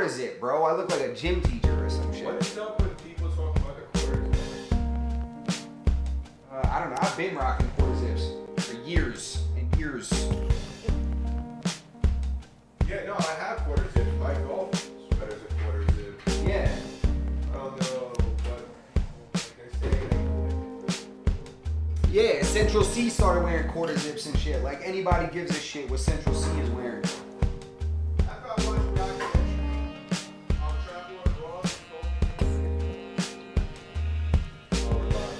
quarter zip, bro. I look like a gym teacher or some shit. What is up with people talking about the quarter zip? I don't know. I've been rocking quarter zips for years and years. Yeah, no, I have quarter zip. My golf sweater's a quarter zip. Yeah. I don't know, but like they say, Yeah, Central C started wearing quarter zips and shit. Like anybody gives a shit what Central C is wearing. I got one documentary on travel abroad. Oh, we're live.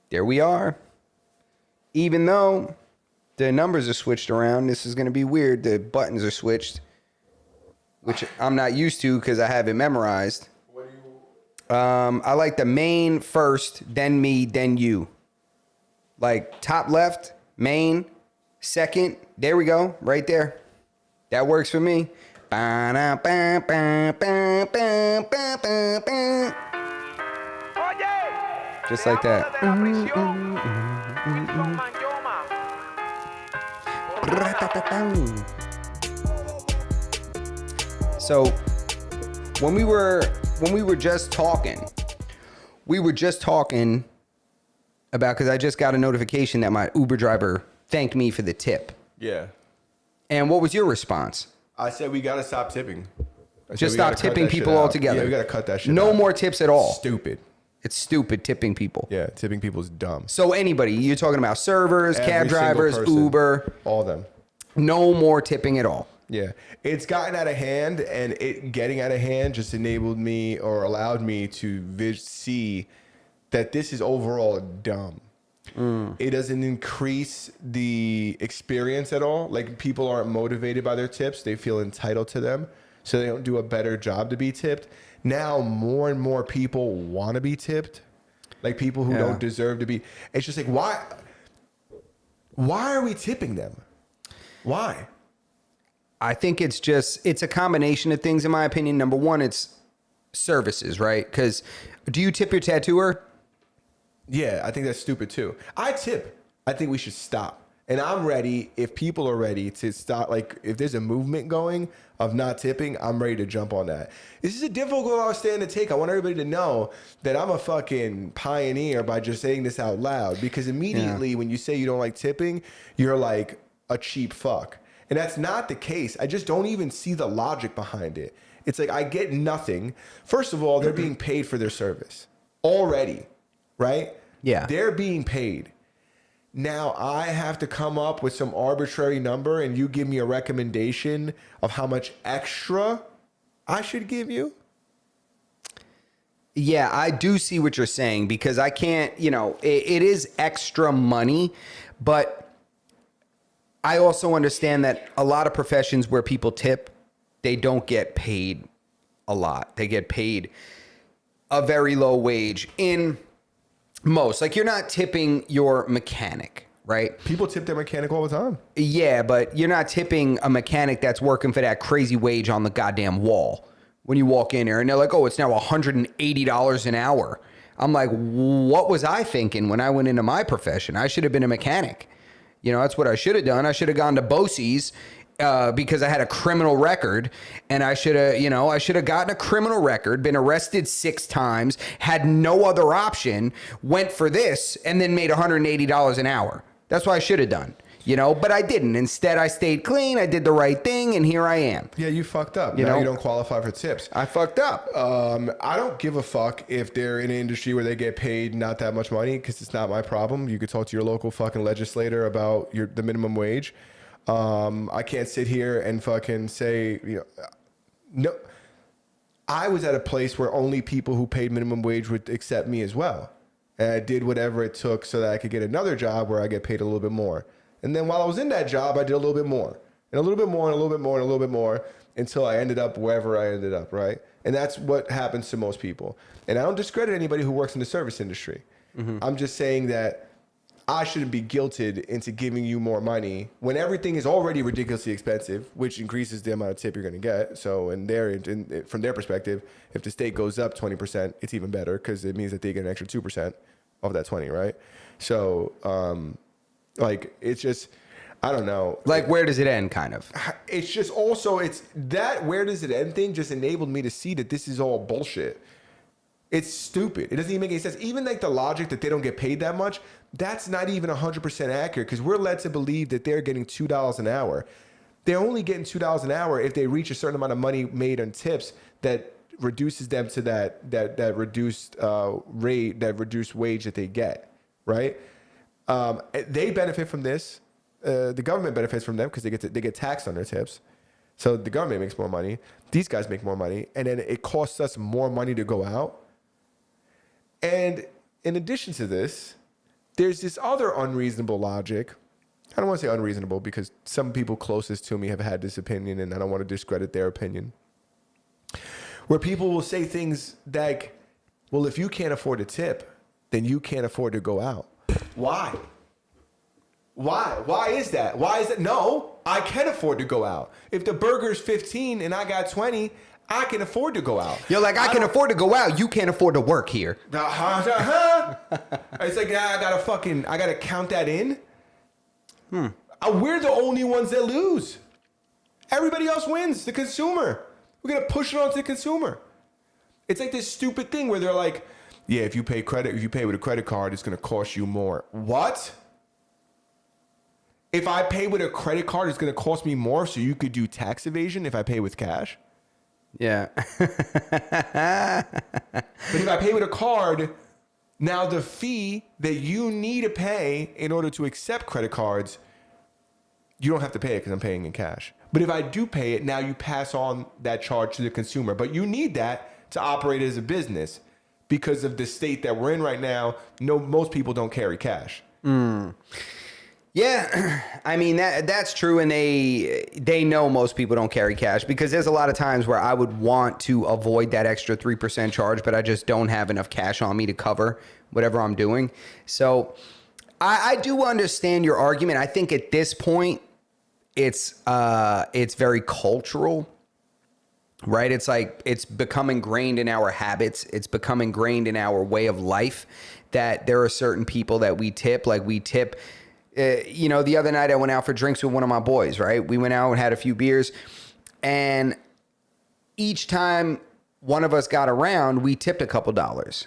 There we are. Even though the numbers are switched around, this is going to be weird. The buttons are switched, which I'm not used to because I have it memorized. What do you? I like the main first, then me, then you. Like top left, main, second. There we go, right there. That works for me. Just like that. So when we were just talking about, because I just got a notification that my Uber driver thanked me for the tip. Yeah. And what was your response? I said we gotta stop tipping. Just stop tipping people altogether. Yeah, we gotta cut that shit No out. more tips at all. Stupid. It's stupid tipping people. Yeah, tipping people's dumb. So anybody, you're talking about servers, Every cab single drivers, person. Uber. All of them. No more tipping at all. Yeah. It's gotten out of hand, and it getting out of hand just enabled me or allowed me to see that this is overall dumb. It doesn't increase the experience at all. Like, people aren't motivated by their tips. They feel entitled to them, so they don't do a better job to be tipped. Now, more and more people want to be tipped. Like, people who don't deserve to be. It's just like, why are we tipping them? Why? I think it's a combination of things, in my opinion. Number one, it's services, right? Because do you tip your tattooer? Yeah, I think that's stupid too. I tip. I think we should stop. And I'm ready, if people are ready to stop, like if there's a movement going of not tipping, I'm ready to jump on that. This is a difficult stand to take. I want everybody to know that I'm a fucking pioneer by just saying this out loud, because immediately when you say you don't like tipping, you're like a cheap fuck. And that's not the case. I just don't even see the logic behind it. It's like I get nothing. First of all, they're being paid for their service already, right? Yeah. They're being paid. Now I have to come up with some arbitrary number and you give me a recommendation of how much extra I should give you? Yeah, I do see what you're saying, because I can't, it is extra money, but I also understand that a lot of professions where people tip, they don't get paid a lot. They get paid a very low wage in most. Like, you're not tipping your mechanic, right? People tip their mechanic all the time. Yeah, but you're not tipping a mechanic that's working for that crazy wage on the goddamn wall when you walk in there and they're like, oh, it's now $180 an hour. I'm like, what was I thinking when I went into my profession? I should have been a mechanic. That's what I should have done. I should have gone to Bosie's because I had a criminal record, and I should have gotten a criminal record, been arrested 6 times, had no other option, went for this, and then made $180 an hour. That's what I should have done, but I didn't. Instead, I stayed clean. I did the right thing, and here I am. Yeah, you fucked up. Now you don't qualify for tips. I fucked up. I don't give a fuck if they're in an industry where they get paid not that much money, because it's not my problem. You could talk to your local fucking legislator about the minimum wage. I can't sit here and fucking say, no. I was at a place where only people who paid minimum wage would accept me as well. And I did whatever it took so that I could get another job where I get paid a little bit more. And then while I was in that job, I did a little bit more and a little bit more and a little bit more and a little bit more until I ended up wherever I ended up, right? And that's what happens to most people. And I don't discredit anybody who works in the service industry. Mm-hmm. I'm just saying that I shouldn't be guilted into giving you more money when everything is already ridiculously expensive, which increases the amount of tip you're going to get. So from their perspective, if the state goes up 20%, it's even better, because it means that they get an extra 2% of that 20, right? So, it's just, I don't know. Like, where does it end, kind of? It's just also, it's that where does it end thing just enabled me to see that this is all bullshit. It's stupid. It doesn't even make any sense. Even like the logic that they don't get paid that much, that's not even 100% accurate, because we're led to believe that they're getting $2 an hour. They're only getting $2 an hour if they reach a certain amount of money made on tips that reduces them to that reduced rate, that reduced wage that they get, right? They benefit from this. The government benefits from them because they get taxed on their tips. So the government makes more money. These guys make more money. And then it costs us more money to go out. And in addition to this, there's this other unreasonable logic. I don't want to say unreasonable, because some people closest to me have had this opinion, and I don't want to discredit their opinion. Where people will say things like, well, if you can't afford a tip, then you can't afford to go out. Why? Why is that? Why is that? No, I can afford to go out. If the burger's 15 and I got 20, I can afford to go out. You're like, I can afford to go out. You can't afford to work here. It's like, I gotta count that in. We're the only ones that lose. Everybody else wins. The consumer. We're gonna push it onto the consumer. It's like this stupid thing where they're like, yeah, if you pay with a credit card, it's gonna cost you more. What? If I pay with a credit card, it's gonna cost me more, so you could do tax evasion if I pay with cash? Yeah. But if I pay with a card, now the fee that you need to pay in order to accept credit cards, you don't have to pay it because I'm paying in cash. But if I do pay it, now you pass on that charge to the consumer. But you need that to operate as a business because of the state that we're in right now. No, most people don't carry cash. Yeah, I mean, that's true, and they know most people don't carry cash, because there's a lot of times where I would want to avoid that extra 3% charge, but I just don't have enough cash on me to cover whatever I'm doing. So I do understand your argument. I think at this point, it's very cultural, right? It's like it's become ingrained in our habits. It's become ingrained in our way of life that there are certain people that we tip. Like we tip, you know, the other night I went out for drinks with one of my boys, right? We went out and had a few beers, and each time one of us got around, we tipped a couple dollars,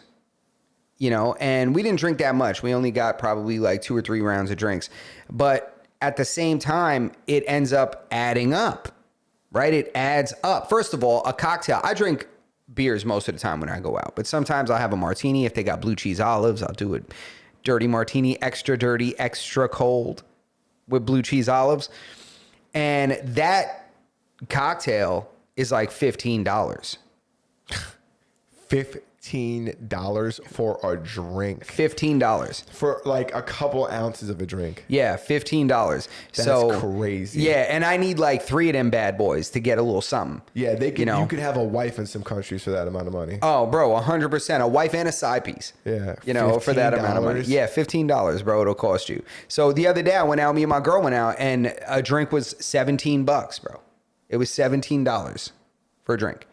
you know, and we didn't drink that much. We only got probably like 2 or 3 rounds of drinks, but at the same time, it ends up adding up, right? It adds up. First of all, a cocktail, I drink beers most of the time when I go out, but sometimes I'll have a martini. If they got blue cheese olives, I'll do a dirty martini, extra dirty, extra cold with blue cheese olives. And that cocktail is like $15. $15 for a drink. $15 For like a couple ounces of a drink. Yeah, $15. That's crazy. Yeah, and I need like 3 of them bad boys to get a little something. Yeah, they could, you know? you could have a wife in some countries for that amount of money. Oh, bro, 100%. A wife and a side piece. Yeah, you know, for that amount of money. Yeah, $15, bro. It'll cost you. So the other day I went out, me and my girl went out, and a drink was $17, bro. It was $17 for a drink.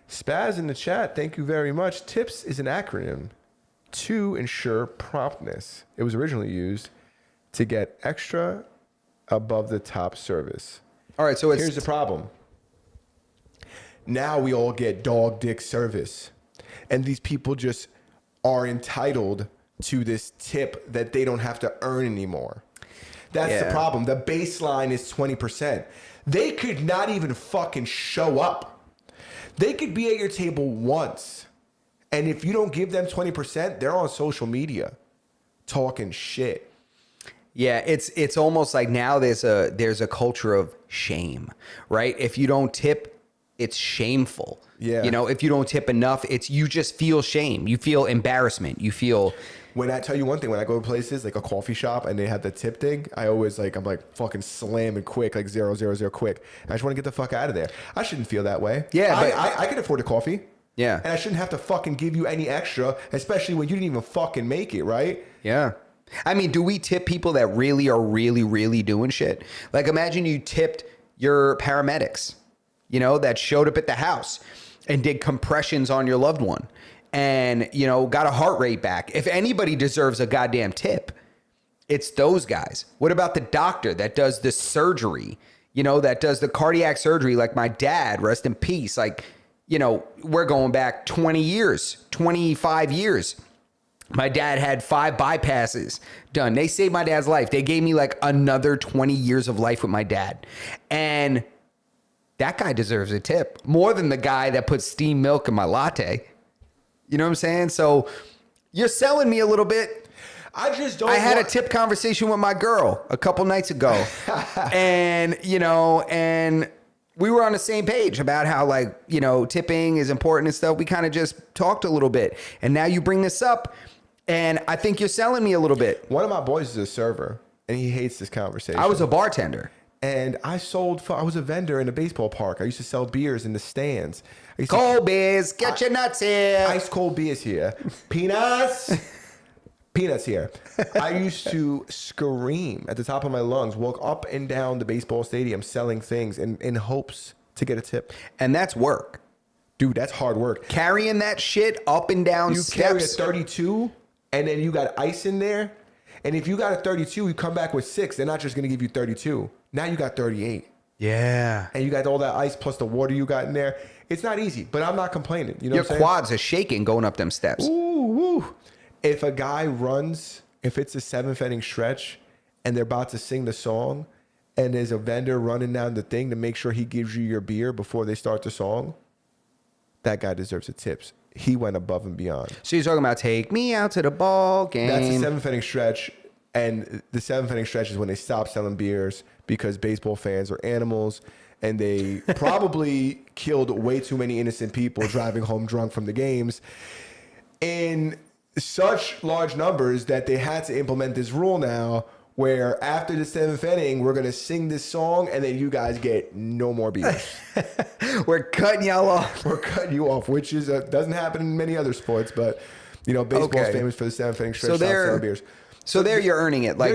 Spaz in the chat, thank you very much. TIPS is an acronym to ensure promptness. It was originally used to get extra above the top service. All right, so here's the problem. Now we all get dog dick service, and these people just are entitled to this tip that they don't have to earn anymore. That's the problem. The baseline is 20%. They could not even fucking show up. They could be at your table once, and if you don't give them 20%, they're on social media talking shit. Yeah, it's almost like now there's a culture of shame, right? If you don't tip, it's shameful. Yeah. You know, if you don't tip enough, you just feel shame. You feel embarrassment. You feel... When I tell you one thing, when I go to places like a coffee shop and they have the tip thing, I'm like fucking slamming quick, like 000 quick. And I just want to get the fuck out of there. I shouldn't feel that way. Yeah, but I can afford a coffee. Yeah. And I shouldn't have to fucking give you any extra, especially when you didn't even fucking make it, right? Yeah. I mean, do we tip people that really are really doing shit? Like imagine you tipped your paramedics, you know, that showed up at the house and did compressions on your loved one. And, you know, got a heart rate back. If anybody deserves a goddamn tip, it's those guys. What about the doctor that does the surgery, you know, that does the cardiac surgery, like my dad, rest in peace. Like, you know, we're going back 20 years, 25 years. My dad had 5 bypasses done. They saved my dad's life. They gave me like another 20 years of life with my dad. And that guy deserves a tip more than the guy that puts steamed milk in my latte. You know what I'm saying? So you're selling me a little bit. I just don't. I had a tip conversation with my girl a couple nights ago. And, you know, and we were on the same page about how, like, you know, tipping is important and stuff. We kind of just talked a little bit. And now you bring this up, and I think you're selling me a little bit. One of my boys is a server, and he hates this conversation. I was a bartender. And I was a vendor in a baseball park. I used to sell beers in the stands. Cold beers, get your nuts here. Ice cold beers here. Peanuts. Peanuts here. I used to scream at the top of my lungs, walk up and down the baseball stadium selling things in hopes to get a tip. And that's work. Dude, that's hard work. Carrying that shit up and down steps. You carry a 32, and then you got ice in there. And if you got a 32, you come back with 6. They're not just going to give you 32. Now you got 38. Yeah. And you got all that ice plus the water you got in there. It's not easy, but I'm not complaining. You know your quads are shaking going up them steps. Ooh, woo. If a guy runs, if it's a 7th inning stretch and they're about to sing the song and there's a vendor running down the thing to make sure he gives you your beer before they start the song, that guy deserves a tips. He went above and beyond. So you're talking about take me out to the ball game. That's a 7th inning stretch. And the 7th inning stretch is when they stop selling beers because baseball fans are animals and they probably killed way too many innocent people driving home drunk from the games in such large numbers that they had to implement this rule now where after the 7th inning, we're going to sing this song and then you guys get no more beers. We're cutting y'all off. We're cutting you off, which is doesn't happen in many other sports, but you know, baseball's famous for the 7th inning stretch, stop selling beers. So there you're earning it. Like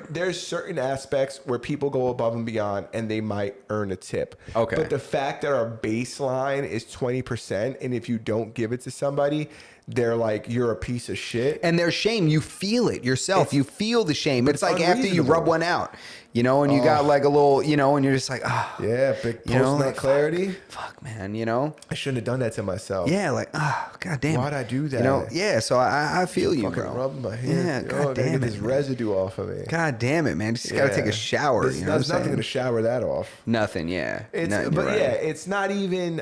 there's certain aspects where people go above and beyond and they might earn a tip. Okay. But the fact that our baseline is 20%, and if you don't give it to somebody, they're like, you're a piece of shit. and there's shame. You feel it yourself. You feel the shame. It's like after you unreasonable. rub one out, you know, and you got like a little, you know, and you're just like, ah, Yeah, big you know, post-nut like, clarity. fuck, man, you know? I shouldn't have done that to myself. Yeah, like, ah, god damn. Why'd I do that? You know? Yeah, so I feel you, Fucking bro. rubbing my hand. Yeah, Oh, god I gotta damn get it, this man. residue off of me. God damn it, man. Just gotta take a shower. There's, You know what I'm there's nothing saying? gonna shower that off. Nothing, yeah. It's Nothing, but you're right. yeah, it's not even.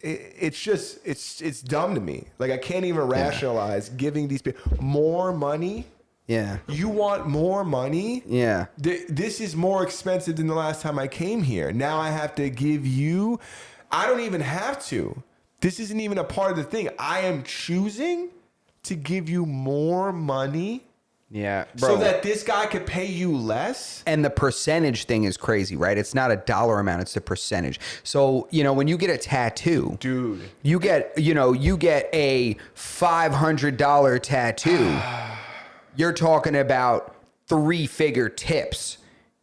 It's just it's dumb to me. Like I can't even rationalize giving these people more money. Yeah. You want more money? Yeah. This is more expensive than the last time I came here. Now I have to give you. I don't even have to. This isn't even a part of the thing. I am choosing to give you more money. Yeah, bro. So that this guy could pay you less? And the percentage thing is crazy, right? It's not a dollar amount, it's the percentage. So, you know, when you get a tattoo, Dude. you get a $500 tattoo. You're talking about 3-figure tips.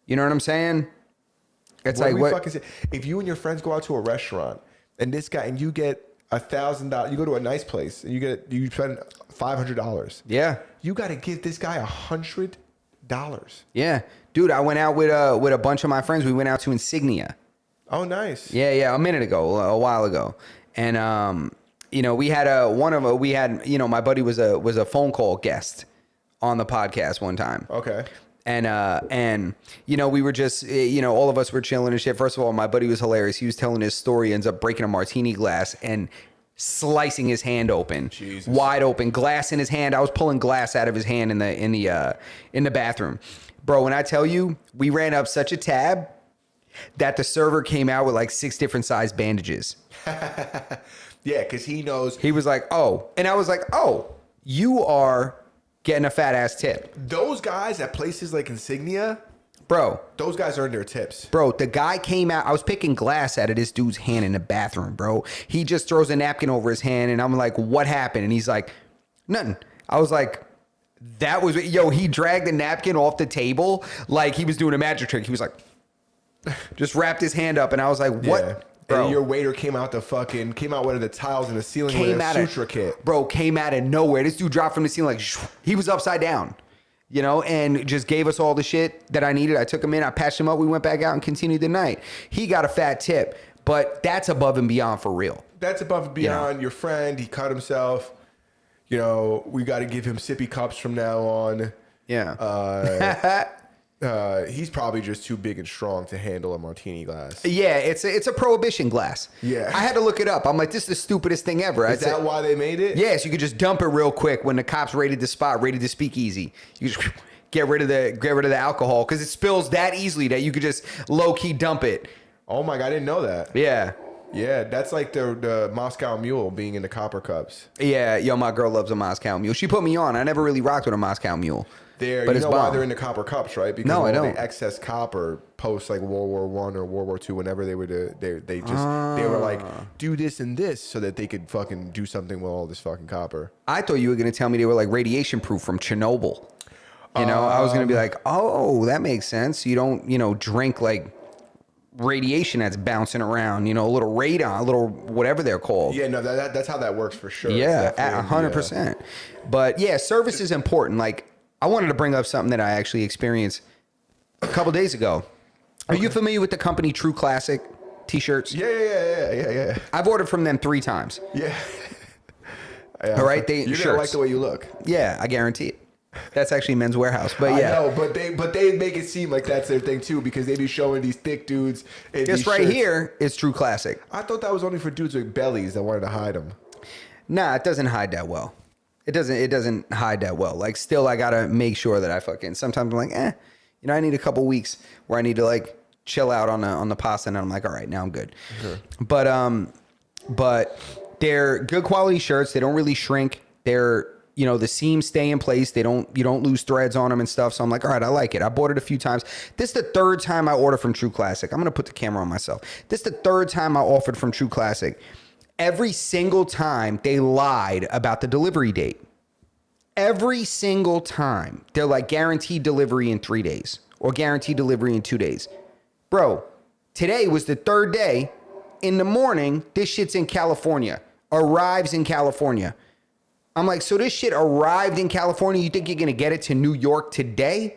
You know what I'm saying? It's What like do we what fucking say? If you and your friends go out to a restaurant and this guy and you get $1,000, you go to a nice place and you spend $500. Yeah. You got to give this guy $100. Yeah. Dude, I went out with a bunch of my friends. We went out to Insignia. Oh, nice. Yeah, a minute ago, a while ago. And you know, we had my buddy was a phone call guest on the podcast one time. Okay. And you know, we were just, you know, all of us were chilling and shit. First of all, my buddy was hilarious. He was telling his story, ends up breaking a martini glass and slicing his hand open, Jesus. wide open, glass in his hand. I was pulling glass out of his hand in the bathroom, bro. When I tell you, we ran up such a tab that the server came out with like 6 different size bandages. Yeah, because he knows. He was like, oh, and I was like, oh, you are getting a fat ass tip, Those guys at places like Insignia, bro. those guys earn their tips. Bro, the guy came out. I was picking glass out of this dude's hand in the bathroom, bro. He just throws a napkin over his hand, and I'm like, what happened? And he's like, nothing. I was like, that was, he dragged the napkin off the table like he was doing a magic trick. He was like, just wrapped his hand up, and I was like, what? Yeah. Bro. And your waiter came out one of the tiles in the ceiling with a suture kit. Bro, came out of nowhere. This dude dropped from the ceiling like, he was upside down. You know, and just gave us all the shit that I needed. I took him in, I patched him up, we went back out and continued the night. He got a fat tip, but that's above and beyond for real. That's above and beyond. Your friend, he cut himself. You know, we got to give him sippy cups from now on. Yeah. He's probably just too big and strong to handle a martini glass. Yeah, it's a prohibition glass. Yeah. I had to look it up. I'm like, this is the stupidest thing ever. Is that why they made it? Yes, you could just dump it real quick when the cops raided the spot, raided the speakeasy. You just get rid of the alcohol because it spills that easily that you could just low key dump it. Oh my God, I didn't know that. Yeah. Yeah, that's like the Moscow Mule being in the copper cups. Yeah, yo, my girl loves a Moscow Mule. She put me on. I never really rocked with a Moscow Mule. But you know why they're in the copper cups, right? Because No, I all don't. the excess copper post like World War I or World War II, whenever they were they were like, do this and this so that they could fucking do something with all this fucking copper. I thought you were going to tell me they were like radiation proof from Chernobyl. You know, I was going to be like, oh, that makes sense. You don't, drink like radiation that's bouncing around, a little radon, a little whatever they're called. Yeah, no, that's how that works for sure. Yeah, 100%. But yeah, service is important. Like, I wanted to bring up something that I actually experienced a couple days ago. Are you familiar with the company True Classic t-shirts? Yeah. I've ordered from them 3 times. Yeah. All right, you're gonna like the way you look. Yeah, I guarantee it. That's actually Men's Warehouse, but yeah. I know, but they make it seem like that's their thing too because they be showing these thick dudes. In Just these right shirts. here is True Classic. I thought that was only for dudes with bellies that wanted to hide them. Nah, it doesn't hide that well. It doesn't hide that well. Like, still, I gotta make sure that I sometimes I'm like, I need a couple weeks where I need to like chill out on the pasta, and I'm like, all right, now I'm good. Sure. But they're good quality shirts. They don't really shrink. They're, the seams stay in place. You don't lose threads on them and stuff. So I'm like, all right, I like it. I bought it a few times. This is the 3rd time I ordered from True Classic. I'm gonna put the camera on myself. This is the 3rd time I offered from True Classic. Every single time they lied about the delivery date. Every single time, they're like guaranteed delivery in 3 days or guaranteed delivery in 2 days. Bro, today was the third day. In the morning, this shit's in California. Arrives in California. I'm like, so this shit arrived in California. You think you're going to get it to New York today?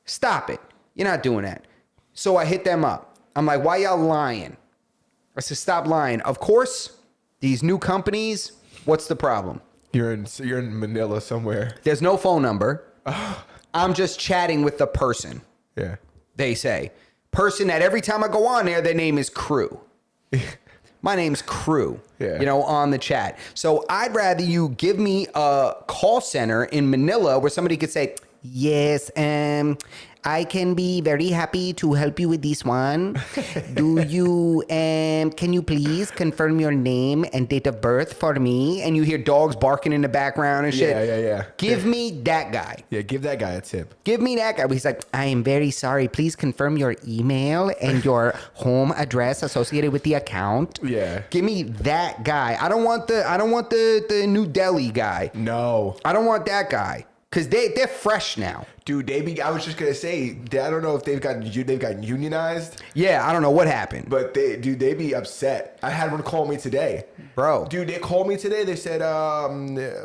Stop it. You're not doing that. So I hit them up. I'm like, why y'all lying? I said, stop lying. Of course, these new companies, what's the problem? You're in Manila somewhere. There's no phone number. I'm just chatting with the person. Yeah. They say. Person that every time I go on there, their name is Crew. My name's Crew, Yeah. you know, on the chat. So I'd rather you give me a call center in Manila where somebody could say, yes, I can be very happy to help you with this one. Do you, can you please confirm your name and date of birth for me? And you hear dogs barking in the background and shit. Yeah. Give me that guy. Yeah, give that guy a tip. Give me that guy. He's like, I am very sorry. Please confirm your email and your home address associated with the account. Yeah. Give me that guy. I don't want the New Delhi guy. No. I don't want that guy. Cause they're fresh now. Dude, I was just gonna say, I don't know if they've gotten unionized. Yeah, I don't know what happened. But they be upset. I had one call me today. Bro. Dude, they called me today. They said,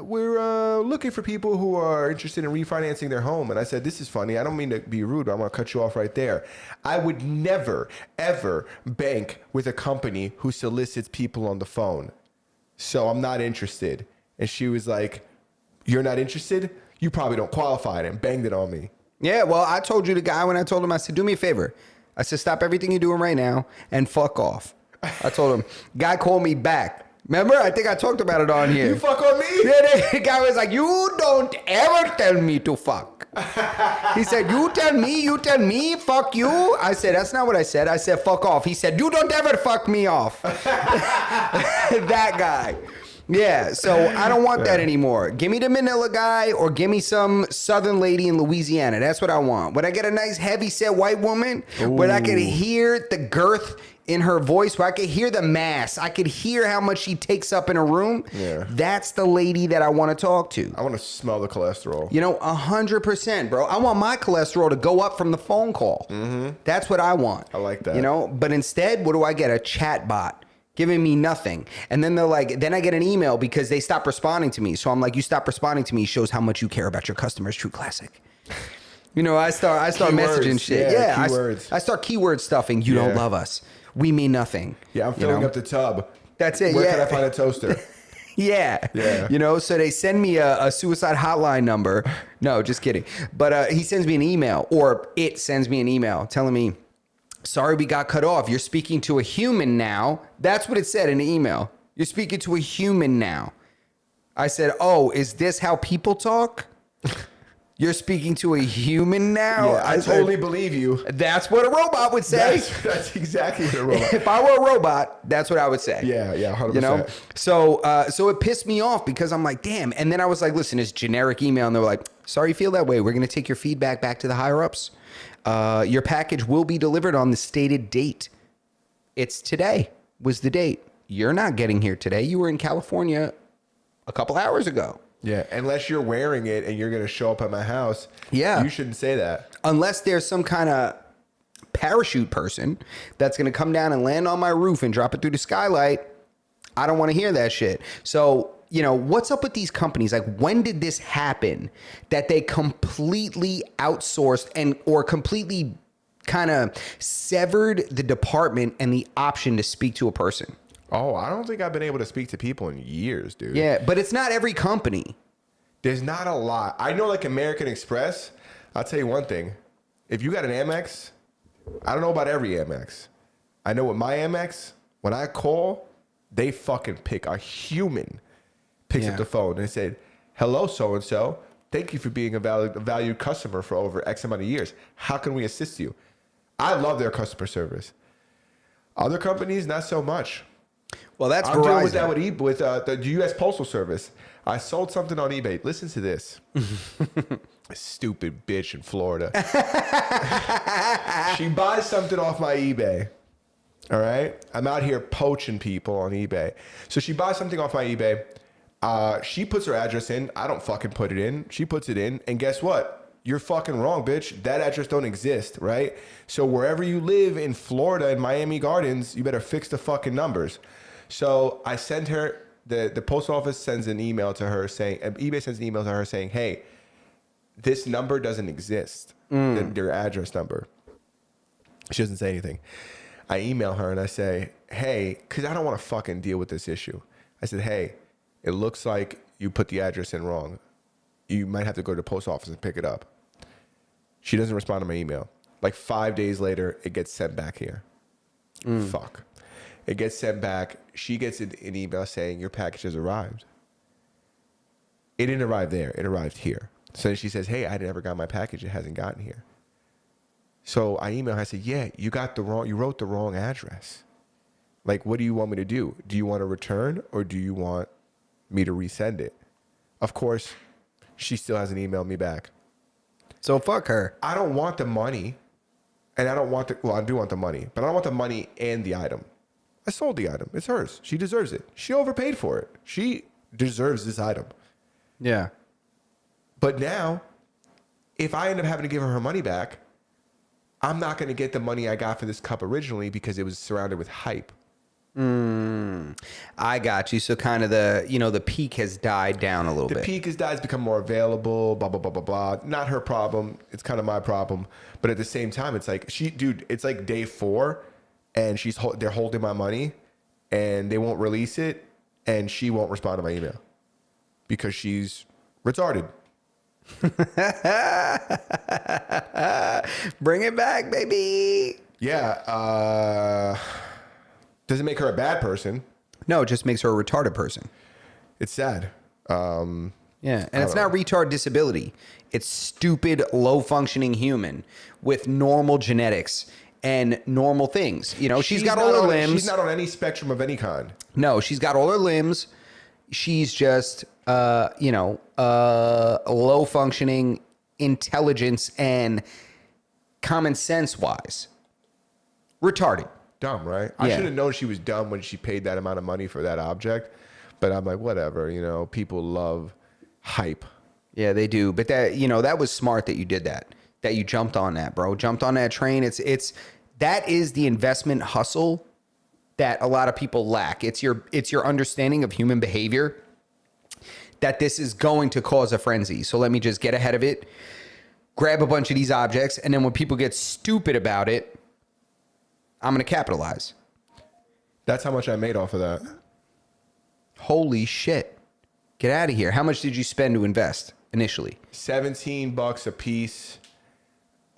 we're looking for people who are interested in refinancing their home. And I said, this is funny. I don't mean to be rude, but I'm gonna cut you off right there. I would never, ever bank with a company who solicits people on the phone. So I'm not interested. And she was like, you're not interested? You probably don't qualify, and banged it on me. Yeah, well, I told you the guy when I told him, I said, do me a favor. I said, stop everything you're doing right now and fuck off. I told him. Guy called me back. Remember? I think I talked about it on here. You fuck on me? Yeah, the guy was like, you don't ever tell me to fuck. He said, you tell me, fuck you. I said, that's not what I said. I said, fuck off. He said, you don't ever fuck me off. That guy. Yeah, so I don't want that anymore. Give me the Manila guy or give me some southern lady in Louisiana. That's what I want. When I get a nice heavy-set white woman, where I can hear the girth in her voice, where I can hear the mass, I could hear how much she takes up in a room. Yeah. That's the lady that I want to talk to. I want to smell the cholesterol. You know, 100%, bro. I want my cholesterol to go up from the phone call. Mm-hmm. That's what I want. I like that. You know, but instead, what do I get? A chat bot. Giving me nothing. And then they're like, then I get an email because they stop responding to me. So I'm like, you stop responding to me shows how much you care about your customers. True classic. You know, I start messaging shit. Yeah, keywords. I start keyword stuffing. You don't love us. We mean nothing. Yeah, I'm filling up the tub. That's it. Where can I find a toaster? Yeah. You know, so they send me a suicide hotline number. No, just kidding. But he sends me an email, or it sends me an email telling me, sorry, we got cut off. You're speaking to a human now. That's what it said in the email. You're speaking to a human now. I said, oh, is this how people talk? You're speaking to a human now? Yeah, I totally believe you. That's what a robot would say. That's exactly what a robot. If I were a robot, that's what I would say. Yeah, 100%. You know? So it pissed me off because I'm like, damn. And then I was like, listen, it's generic email. And they were like, sorry you feel that way. We're going to take your feedback back to the higher ups. Your package will be delivered on the stated date. It's today was the date. You're not getting here today. You were in California a couple hours ago. Yeah, unless you're wearing it and you're going to show up at my house. Yeah. You shouldn't say that. Unless there's some kind of parachute person that's going to come down and land on my roof and drop it through the skylight. I don't want to hear that shit. So, you know, what's up with these companies? Like, when did this happen that they completely outsourced or completely kind of severed the department and the option to speak to a person? Oh, I don't think I've been able to speak to people in years, dude. Yeah, but it's not every company. There's not a lot. I know, like American Express, I'll tell you one thing. If you got an Amex, I don't know about every Amex. I know with my Amex, when I call, they fucking pick a human. Picks up the phone and said, hello, so-and-so. Thank you for being a valued customer for over X amount of years. How can we assist you? I love their customer service. Other companies, not so much. Well, that's I'm Verizon. dealing with that with the U.S. Postal Service. I sold something on eBay. Listen to this. Stupid bitch in Florida. She buys something off my eBay. All right? I'm out here poaching people on eBay. So she buys something off my eBay. She puts her address in. I don't fucking put it in. She puts it in. And guess what? You're fucking wrong, bitch. That address don't exist, right? So wherever you live in Florida and Miami Gardens, you better fix the fucking numbers. So I send her, the post office sends an email to her saying, eBay sends an email to her saying, hey, this number doesn't exist, their address number. She doesn't say anything. I email her and I say, hey, because I don't want to fucking deal with this issue. I said, hey, it looks like you put the address in wrong. You might have to go to the post office and pick it up. She doesn't respond to my email. Like 5 days later, it gets sent back here. Fuck. It gets sent back. She gets an email saying your package has arrived. It didn't arrive there. It arrived here. So then she says, hey, I never got my package. It hasn't gotten here. So I emailed her. I said, yeah, you wrote the wrong address. Like, what do you want me to do? Do you want to return or do you want me to resend it? Of course, she still hasn't emailed me back. So fuck her. I don't want the money, and I don't want I do want the money, but I don't want the money and the item. I sold the item. It's hers. She deserves it. She overpaid for it. She deserves this item. Yeah. But now, if I end up having to give her money back, I'm not going to get the money I got for this cup originally because it was surrounded with hype. I got you. So kind of the peak has died down a little bit. The peak has died. It's become more available, blah, blah, blah, blah, blah. Not her problem. It's kind of my problem. But at the same time, it's like, it's like day 4 and they're holding my money and they won't release it and she won't respond to my email because she's retarded. Bring it back, baby. Yeah. Doesn't make her a bad person. No, it just makes her a retarded person. It's sad. Yeah, and it's not retard disability. It's stupid, low-functioning human with normal genetics and normal things. You know, she's got all her limbs. She's not on any spectrum of any kind. No, she's got all her limbs. She's just, low-functioning intelligence and common sense-wise. Retarded. Dumb, right? I should have known she was dumb when she paid that amount of money for that object. But I'm like, whatever, people love hype. Yeah, they do. But that was smart that you did that you jumped on that, bro. Jumped on that train. That is the investment hustle that a lot of people lack. It's your understanding of human behavior that this is going to cause a frenzy. So let me just get ahead of it, grab a bunch of these objects, and then when people get stupid about it, I'm going to capitalize. That's how much I made off of that. Holy shit. Get out of here. How much did you spend to invest initially? $17 a piece.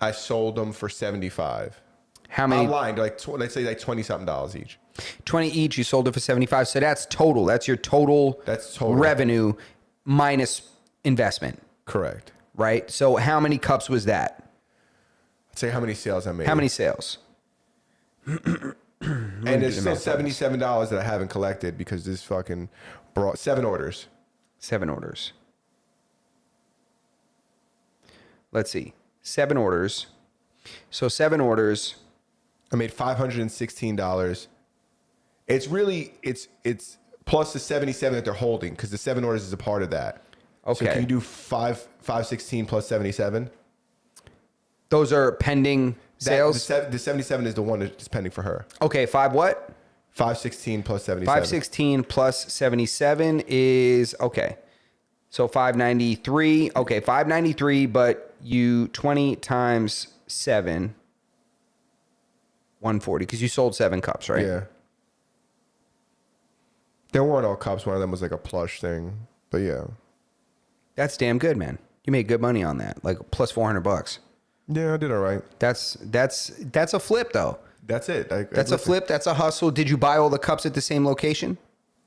I sold them for $75. How many? Online, let's say like $20-something each. 20 each. You sold it for 75. So that's total. That's your total. That's total revenue minus investment. Correct. Right? So how many cups was that? I'd say how many sales I made. How many sales? And there's still $77 that I haven't collected because this fucking brought 7 orders. 7 orders. Let's see. 7 orders. So 7 orders. I made $516. It's plus the 77 that they're holding because the 7 orders is a part of that. Okay. So can you do 516 plus 77? Those are pending sales? The 77 is the one that's pending for her. Okay, 5 what? 516 plus 77. 516 plus 77 is, okay. So 593. Okay, 593, but you 20 times 7, 140, because you sold 7 cups, right? Yeah. There weren't all cups. One of them was like a plush thing. But yeah. That's damn good, man. You made good money on that, like plus $400. Yeah, I did all right. That's a flip, though. That's it. That's a flip. That's a hustle. Did you buy all the cups at the same location?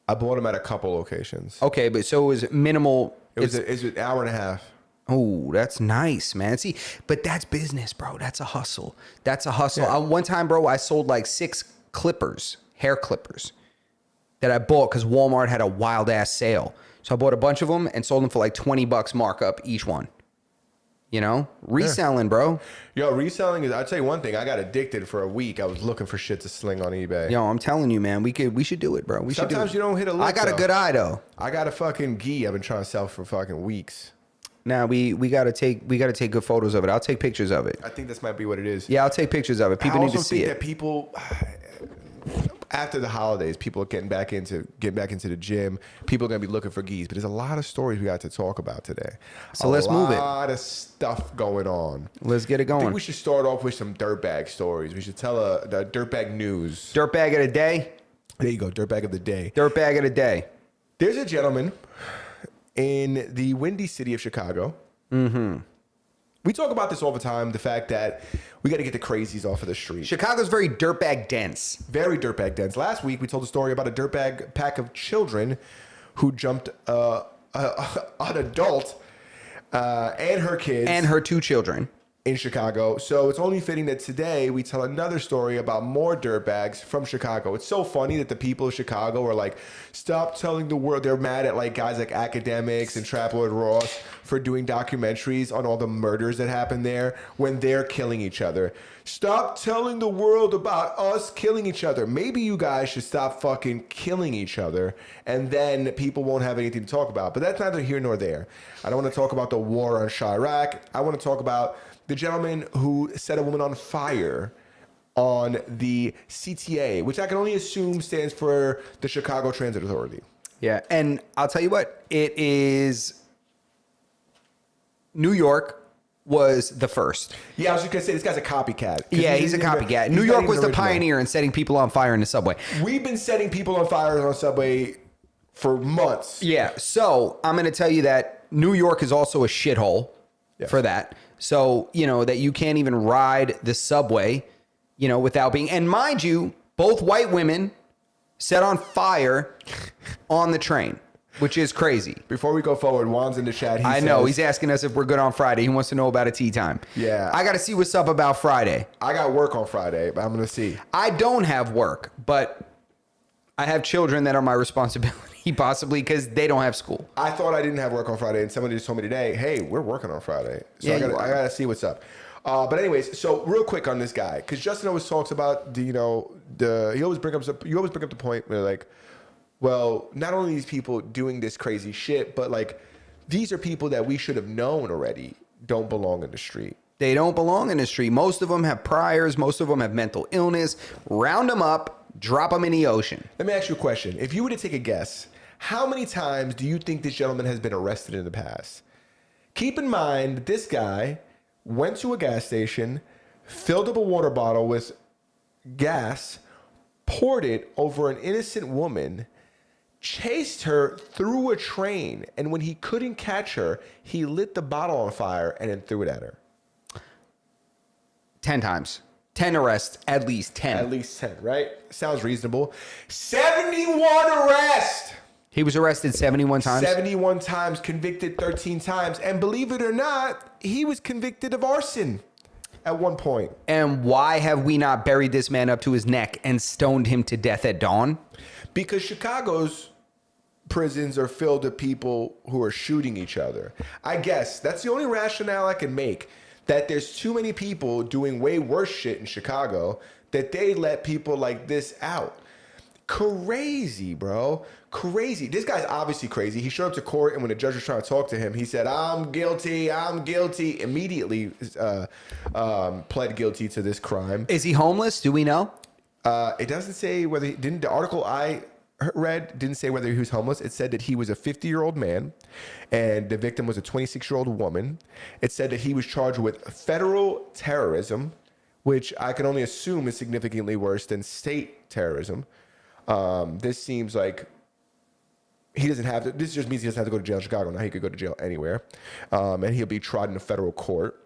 I bought them at a couple locations. Okay, but so it was minimal. It was an hour and a half. Oh, that's nice, man. See, but that's business, bro. That's a hustle. That's a hustle. Yeah. One time, bro, I sold like 6 clippers, hair clippers, that I bought because Walmart had a wild ass sale. So I bought a bunch of them and sold them for like $20 markup each one. You know, reselling, bro. Yo, reselling is. I'll tell you one thing. I got addicted for a week. I was looking for shit to sling on eBay. Yo, I'm telling you, man. We should do it, bro. We should do it. Sometimes you don't hit a lick, I got a though. good eye though. I got a fucking gi I've been trying to sell for fucking weeks. Now we gotta take good photos of it. I'll take pictures of it. I think this might be what it is. Yeah, I'll take pictures of it. People need to see I also think it. that people, after the holidays, people are getting back into the gym. People are gonna be looking for gis, but there's a lot of stories we got to talk about today. So let's move it. A lot of stuff going on. Let's get it I going. think we should start off with some dirtbag stories. We should tell the dirtbag news. Dirtbag of the day. There you go, dirtbag of the day. Dirtbag of the day. There's a gentleman in the windy city of Chicago. Mm-hmm. We talk about this all the time, the fact that we got to get the crazies off of the street. Chicago's very dirtbag dense. Very dirtbag dense. Last week, we told a story about a dirtbag pack of children who jumped an adult and her kids. And her 2 children. In Chicago. So it's only fitting that today we tell another story about more dirtbags from Chicago. It's so funny that the people of Chicago are like, stop telling the world. They're mad at like guys like academics and Trap Lord Ross for doing documentaries on all the murders that happen there when they're killing each other. Stop telling the world about us killing each other. Maybe you guys should stop fucking killing each other, and then people won't have anything to talk about. But that's neither here nor there. I don't want to talk about the war on Chirac. I want to talk about the gentleman who set a woman on fire on the CTA, which I can only assume stands for the Chicago Transit Authority. Yeah, and I'll tell you what, it is New York was the first. Yeah, I was just going to say, this guy's a copycat. Yeah, he's a copycat. New York was the pioneer in setting people on fire in the subway. We've been setting people on fire on subway for months. Yeah, so I'm going to tell you that New York is also a shithole for that. So, you know, that you can't even ride the subway, you know, without being, and mind you, both white women set on fire on the train, which is crazy. Before we go forward, Juan's in the chat. I know. He's asking us if we're good on Friday. He wants to know about a tea time. Yeah. I got to see what's up about Friday. I got work on Friday, but I'm going to see. I don't have work, but I have children that are my responsibility, possibly, because they don't have school. I thought I didn't have work on Friday, and somebody just told me today, hey, we're working on Friday. So Yeah, I got to see what's up. But anyways, so real quick on this guy, because Justin always talks about you always bring up the point where like, well, not only these people doing this crazy shit, but like these are people that we should have known already don't belong in the street. They don't belong in the street. Most of them have priors. Most of them have mental illness. Round them up, drop them in the ocean. Let me ask you a question. If you were to take a guess, how many times do you think this gentleman has been arrested in the past? Keep in mind, this guy went to a gas station, filled up a water bottle with gas, poured it over an innocent woman, chased her through a train, and when he couldn't catch her, he lit the bottle on fire and then threw it at her. 10 times. 10 arrests, at least 10. At least 10, right? Sounds reasonable. 71 arrests! He was arrested 71 times. 71 times, convicted 13 times. And believe it or not, he was convicted of arson at one point. And why have we not buried this man up to his neck and stoned him to death at dawn? Because Chicago's prisons are filled with people who are shooting each other. I guess that's the only rationale I can make, that there's too many people doing way worse shit in Chicago that they let people like this out. Crazy, bro. Crazy. This guy's obviously crazy. He showed up to court, and when the judge was trying to talk to him, he said, I'm guilty, I'm guilty. Immediately pled guilty to this crime. Is he homeless? Do we know? It doesn't say whether the article I read didn't say whether he was homeless. It said that he was a 50-year-old man and the victim was a 26-year-old woman. It said that he was charged with federal terrorism, which I can only assume is significantly worse than state terrorism. This seems like he doesn't have to, this just means he doesn't have to go to jail in Chicago. Now he could go to jail anywhere. And he'll be tried in a federal court.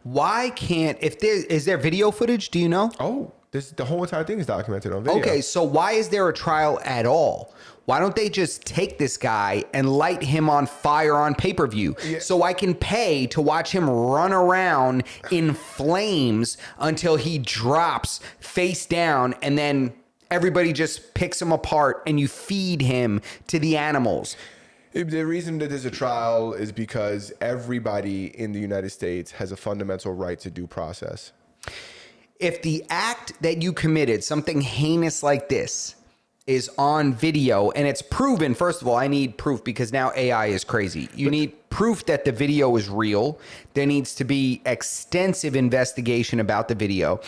Why can't, is there video footage? Do you know? Oh, the whole entire thing is documented on video. Okay, so why is there a trial at all? Why don't they just take this guy and light him on fire on pay-per-view so I can pay to watch him run around in flames until he drops face down, and then everybody just picks him apart and you feed him to the animals? The reason that there's a trial is because everybody in the United States has a fundamental right to due process. If the act that you committed, something heinous like this, is on video and it's proven, first of all, I need proof because now AI is crazy. You need proof that the video is real. There needs to be extensive investigation about the video.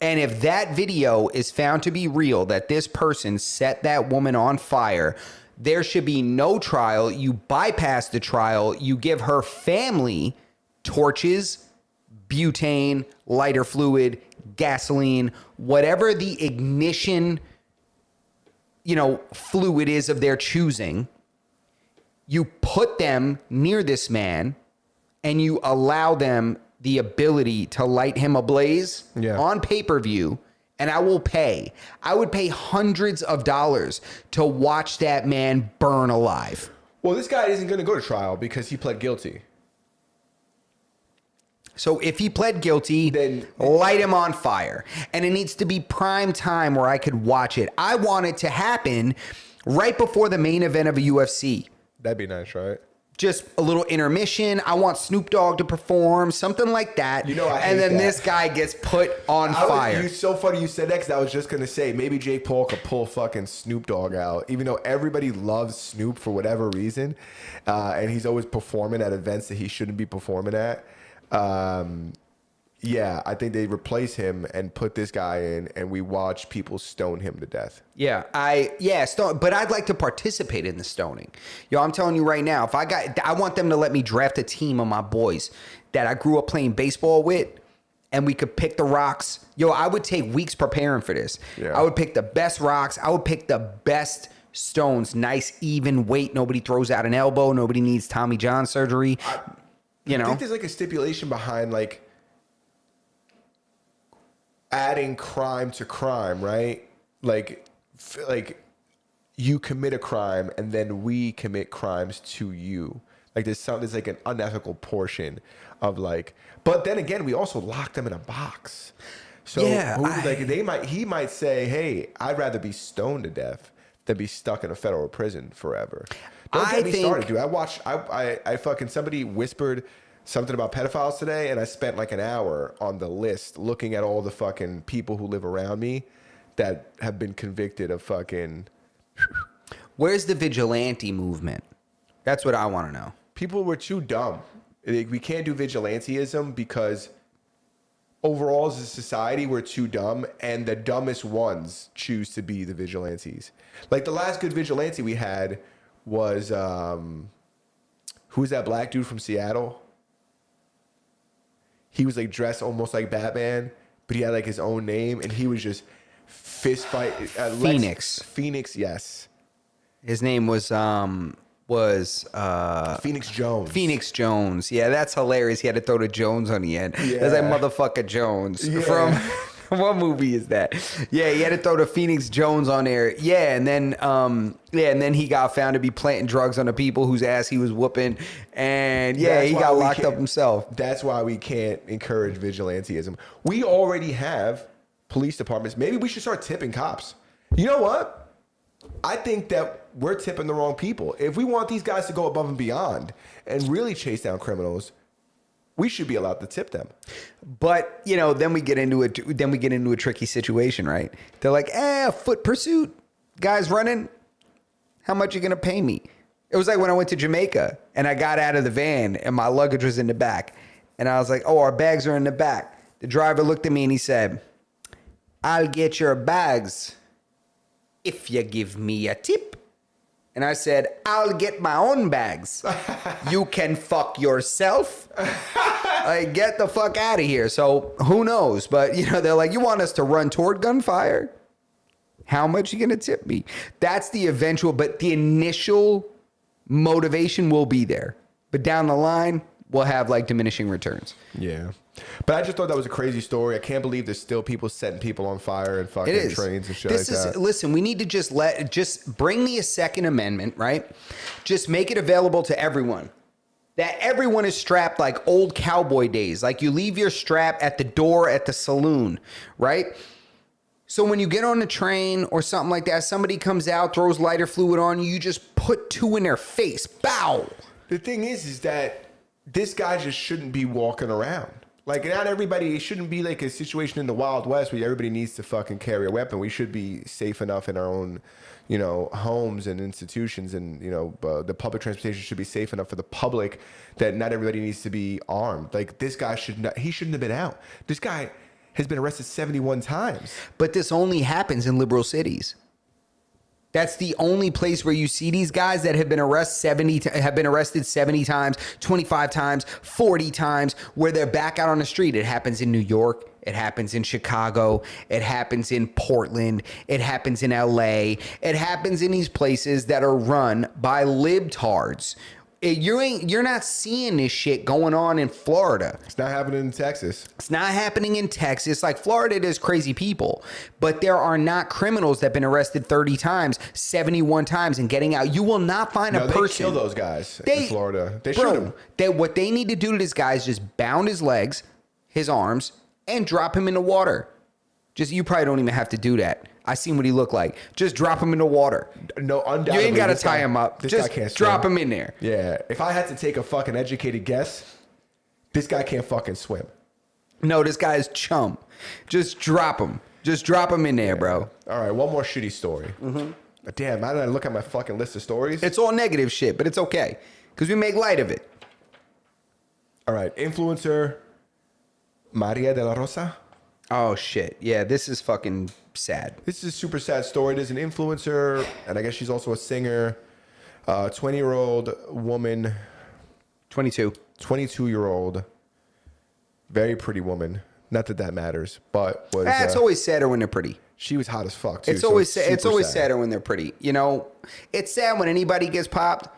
And if that video is found to be real, that this person set that woman on fire, there should be no trial. You bypass the trial. You give her family torches, butane, lighter fluid, gasoline, whatever the ignition, fluid is of their choosing. You put them near this man and you allow them the ability to light him ablaze on pay-per-view. And I would pay hundreds of dollars to watch that man burn alive. Well, this guy isn't going to go to trial because he pled guilty. So if he pled guilty, then light him on fire. And it needs to be prime time where I could watch it. I want it to happen right before the main event of a UFC. That'd be nice, right? Just a little intermission. I want Snoop Dogg to perform, something like that. And then this guy gets put on fire. It's so funny you said that because I was just going to say maybe Jake Paul could pull fucking Snoop Dogg out, even though everybody loves Snoop for whatever reason. And he's always performing at events that he shouldn't be performing at. I think they replace him and put this guy in, and we watch people stone him to death. Stone. But I'd like to participate in the stoning. I'm telling you right now, I want them to let me draft a team of my boys that I grew up playing baseball with, and we could pick the rocks. I would take weeks preparing for this. Yeah. I would pick the best rocks. I would pick the best stones, nice even weight. Nobody throws out an elbow. Nobody needs Tommy John surgery. I think there's like a stipulation behind like adding crime to crime, right? Like you commit a crime and then we commit crimes to you. Like there's like an unethical portion of like, but then again, we also lock them in a box. So he might say, hey, I'd rather be stoned to death than be stuck in a federal prison forever. Don't get me started, dude. I fucking, somebody whispered something about pedophiles today, and I spent like an hour on the list looking at all the fucking people who live around me that have been convicted of fucking. Where's the vigilante movement? That's what I want to know. People were too dumb. We can't do vigilanteism because overall as a society, we're too dumb, and the dumbest ones choose to be the vigilantes. Like the last good vigilante we had was who's that black dude from Seattle? He was like dressed almost like Batman, but he had like his own name, and he was just fist fight. Phoenix. Phoenix, yes. His name was Phoenix Jones. Phoenix Jones. Yeah, that's hilarious. He had to throw the Jones on the end. Yeah. That's like motherfucker Jones from. What movie is that? Yeah, he had to throw the Phoenix Jones on there. Yeah, and then he got found to be planting drugs on the people whose ass he was whooping, and he got locked up himself. That's why we can't encourage vigilanteism. We already have police departments. Maybe we should start tipping cops. You know what? I think that we're tipping the wrong people. If we want these guys to go above and beyond and really chase down criminals, we should be allowed to tip them. But, then we get into a tricky situation, right? They're like, foot pursuit. Guys running. How much are you going to pay me? It was like when I went to Jamaica and I got out of the van and my luggage was in the back. And I was like, oh, our bags are in the back. The driver looked at me and he said, I'll get your bags if you give me a tip. And I said, I'll get my own bags. You can fuck yourself. Like, get the fuck out of here. So who knows? But, they're like, you want us to run toward gunfire? How much are you going to tip me? That's the eventual, but the initial motivation will be there. But down the line, we'll have like diminishing returns. Yeah. But I just thought that was a crazy story. I can't believe there's still people setting people on fire and fucking trains and shit like that. Listen, we need to just bring me a Second Amendment, right? Just make it available to everyone. That everyone is strapped like old cowboy days. Like you leave your strap at the door at the saloon, right? So when you get on the train or something like that, somebody comes out, throws lighter fluid on you, you just put two in their face. Bow. The thing is that this guy just shouldn't be walking around. Like, not everybody, it shouldn't be like a situation in the Wild West where everybody needs to fucking carry a weapon. We should be safe enough in our own, homes and institutions, and, the public transportation should be safe enough for the public that not everybody needs to be armed. Like, this guy shouldn't have been out. This guy has been arrested 71 times. But this only happens in liberal cities. That's the only place where you see these guys that have been arrested 70 times, 25 times, 40 times, where they're back out on the street. It happens in New York. It happens in Chicago. It happens in Portland. It happens in LA. It happens in these places that are run by libtards. You're not seeing this shit going on in Florida. It's not happening in Texas. It's not happening in Texas. Like, Florida, there's crazy people, but there are not criminals that have been arrested 30 times, 71 times, and getting out. You will not find a person. They kill those guys in Florida. They shoot him. What they need to do to this guy is just bound his legs, his arms, and drop him in the water. You probably don't even have to do that. I seen what he looked like. Just drop him in the water. No, undoubtedly. You ain't got to tie him up. Just drop him in there. Yeah. If I had to take a fucking educated guess, this guy can't fucking swim. No, this guy is chum. Just drop him. Just drop him in there, bro. All right, one more shitty story. Mm-hmm. Damn, now that I look at my fucking list of stories. It's all negative shit, but it's okay because we make light of it. All right, influencer Maria DeLaRosa. Oh, shit. Yeah, this is fucking sad. This is a super sad story. There's an influencer, and I guess she's also a singer. 20-year-old woman. 22. 22-year-old. Very pretty woman. Not that that matters, but was... It's always sadder when they're pretty. She was hot as fuck, too. It's always sadder when they're pretty. It's sad when anybody gets popped,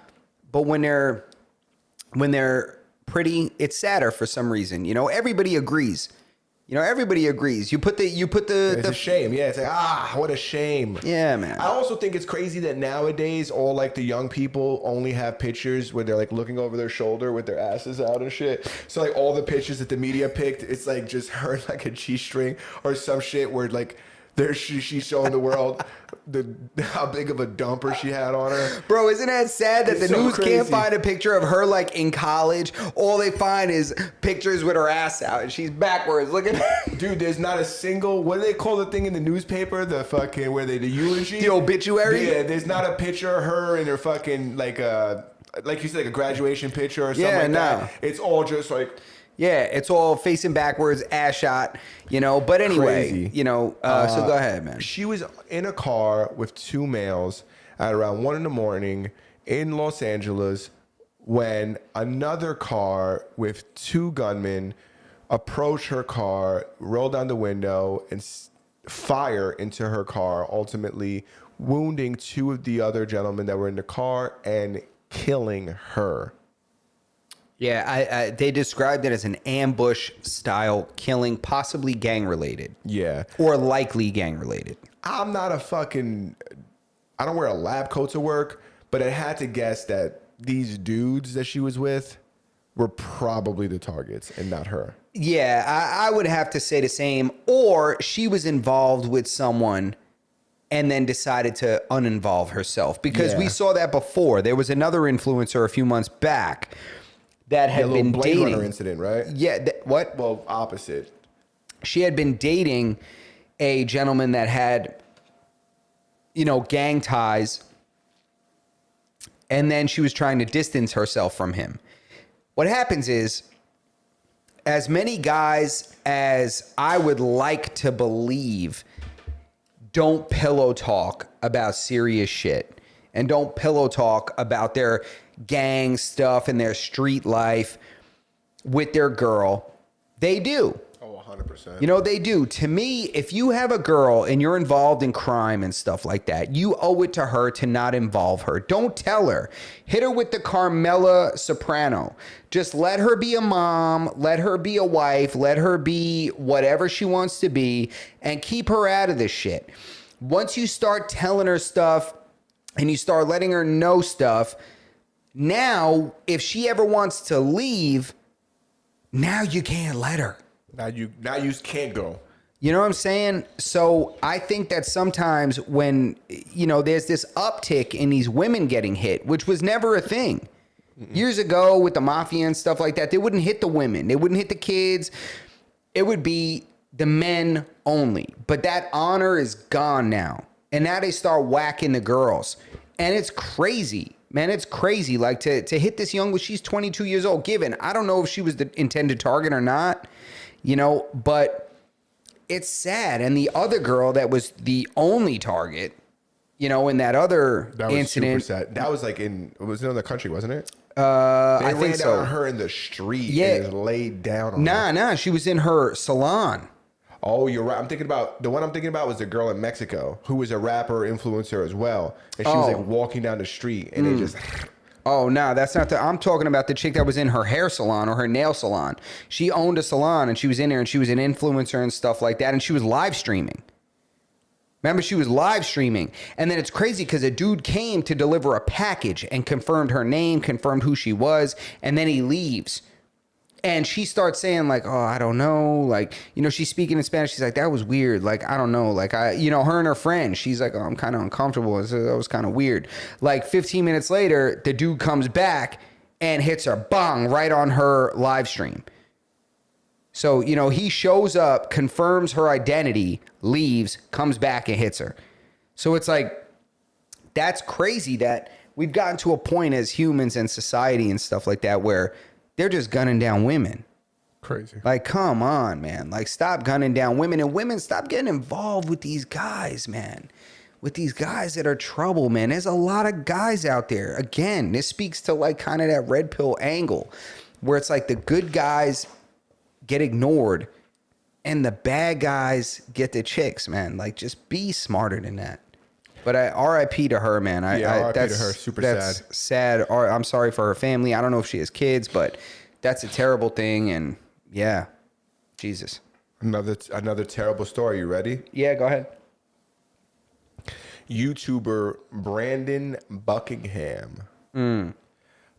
but when they're pretty, it's sadder for some reason. Everybody agrees. Everybody agrees. You put the it's a shame. Yeah, it's like, what a shame. Yeah, man. I also think it's crazy that nowadays all like the young people only have pictures where they're like looking over their shoulder with their asses out and shit. So like all the pictures that the media picked, it's like just her like a G-string or some shit where like she's showing the world how big of a dumper she had on her. Bro, isn't that sad that the news can't find a picture of her like in college? All they find is pictures with her ass out and she's backwards looking. Dude, there's not a single, what do they call the thing in the newspaper? The fucking, the eulogy? The obituary? Yeah, there's not a picture of her in her fucking like you said, like a graduation picture or something that. It's all just like... Yeah, it's all facing backwards, ass shot, But anyway, crazy. So go ahead, man. She was in a car with two males at around 1 a.m. in Los Angeles when another car with two gunmen approached her car, rolled down the window, and fire into her car, ultimately wounding two of the other gentlemen that were in the car and killing her. Yeah, they described it as an ambush-style killing, possibly gang-related. Yeah. Or likely gang-related. I'm not I don't wear a lab coat to work, but I had to guess that these dudes that she was with were probably the targets and not her. Yeah, I would have to say the same. Or she was involved with someone and then decided to uninvolve herself. Because we saw that before. There was another influencer a few months back that had been Blade dating. Runner incident, right? Yeah. What? Well, opposite. She had been dating a gentleman that had, gang ties. And then she was trying to distance herself from him. What happens is, as many guys as I would like to believe don't pillow talk about serious shit and don't pillow talk about their gang stuff and their street life with their girl, they do. Oh, 100%. They do. To me, if you have a girl and you're involved in crime and stuff like that, you owe it to her to not involve her. Don't tell her. Hit her with the Carmela Soprano. Just let her be a mom, let her be a wife, let her be whatever she wants to be, and keep her out of this shit. Once you start telling her stuff and you start letting her know stuff, now, if she ever wants to leave, now you can't let her. Now you can't go. You know what I'm saying? So I think that sometimes when, there's this uptick in these women getting hit, which was never a thing. Years ago with the mafia and stuff like that, they wouldn't hit the women. They wouldn't hit the kids. It would be the men only. But that honor is gone now. And now they start whacking the girls. And it's crazy. Man, it's crazy. Like to hit this young, she's 22 years old. Given, I don't know if she was the intended target or not, but it's sad. And the other girl that was the only target, in that other incident. Super sad. That was like it was in another country, wasn't it? I think so. Ran down her in the street. Yeah. And just laid down on her. Nah. She was in her salon. Oh, you're right. The one I'm thinking about was the girl in Mexico who was a rapper influencer as well. And she was like walking down the street and they just. Oh, no, that's not I'm talking about the chick that was in her hair salon or her nail salon. She owned a salon and she was in there and she was an influencer and stuff like that. And she was live streaming. Remember, she was live streaming. And then it's crazy because a dude came to deliver a package and confirmed her name, confirmed who she was, and then he leaves. And she starts saying, like, oh, I don't know. Like, she's speaking in Spanish. She's like, that was weird. Like, I don't know. Like, her and her friend, she's like, oh, I'm kind of uncomfortable. That was kind of weird. Like, 15 minutes later, the dude comes back and hits her, bang, right on her live stream. So, he shows up, confirms her identity, leaves, comes back and hits her. So it's like, that's crazy that we've gotten to a point as humans and society and stuff like that where they're just gunning down women. Crazy. Like, come on, man. Like, stop gunning down women. And women, stop getting involved with these guys, man. With these guys that are trouble, man. There's a lot of guys out there. Again, this speaks to, like, kind of that red pill angle. Where it's like the good guys get ignored and the bad guys get the chicks, man. Like, just be smarter than that. But R.I.P. to her, man. R.I.P. to her. Super that's sad. I'm sorry for her family. I don't know if she has kids, but that's a terrible thing. And yeah, Jesus. Another terrible story. You ready? Yeah, go ahead. YouTuber Brandon Buckingham.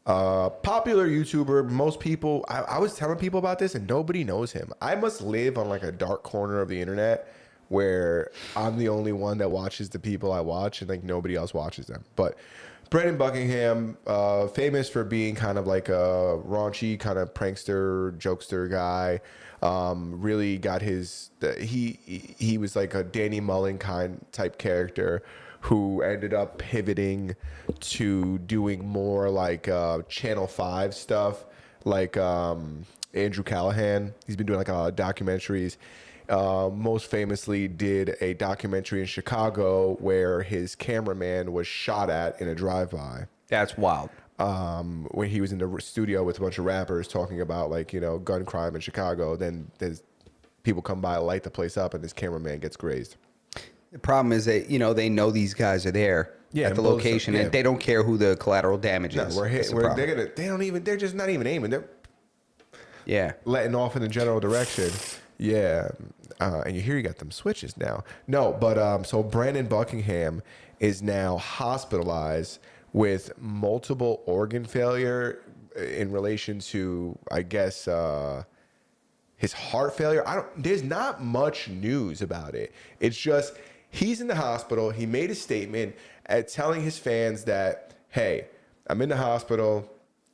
Popular YouTuber. Most people, I was telling people about this and nobody knows him. I must live on like a dark corner of the internet where I'm the only one that watches the people I watch and like nobody else watches them. But Brandon Buckingham, famous for being kind of like a raunchy kind of prankster, jokester guy. Really got he was like a Danny Mullen type character who ended up pivoting to doing more like Channel 5 stuff, like Andrew Callahan. He's been doing like documentaries. Most famously did a documentary in Chicago where his cameraman was shot at in a drive-by. That's wild. When he was in the studio with a bunch of rappers talking about like, gun crime in Chicago, then there's people come by, light the place up, and this cameraman gets grazed. The problem is that, they know these guys are there at the location and they don't care who the collateral damage is. They're just not even aiming. They're letting off in the general direction. Yeah, and you got them switches now. No, but so Brandon Buckingham is now hospitalized with multiple organ failure in relation to, I guess, his heart failure. There's not much news about it. It's just he's in the hospital. He made a statement telling his fans that, hey, I'm in the hospital.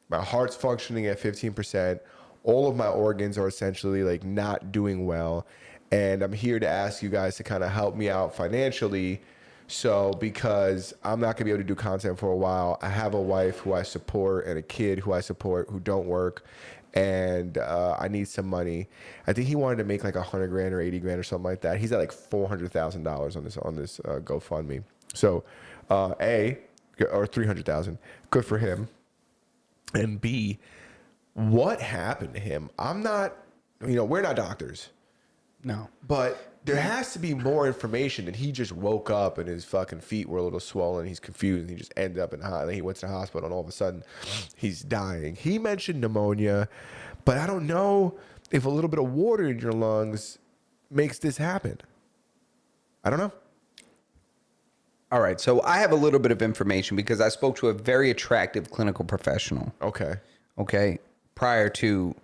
My heart's functioning at 15%. All of my organs are essentially like not doing well. And I'm here to ask you guys to kind of help me out financially. So because I'm not gonna be able to do content for a while, I have a wife who I support and a kid who I support who don't work. And I need some money. I think he wanted to make like $100,000 or $80,000 or something like that. He's at like $400,000 on this GoFundMe. So or $300,000. Good for him. And B, what happened to him? I'm not, we're not doctors. No. But there has to be more information than he just woke up and his fucking feet were a little swollen. He's confused and he just ended up he went to the hospital and all of a sudden he's dying. He mentioned pneumonia, but I don't know if a little bit of water in your lungs makes this happen. I don't know. All right. So I have a little bit of information because I spoke to a very attractive clinical professional. Okay. Prior to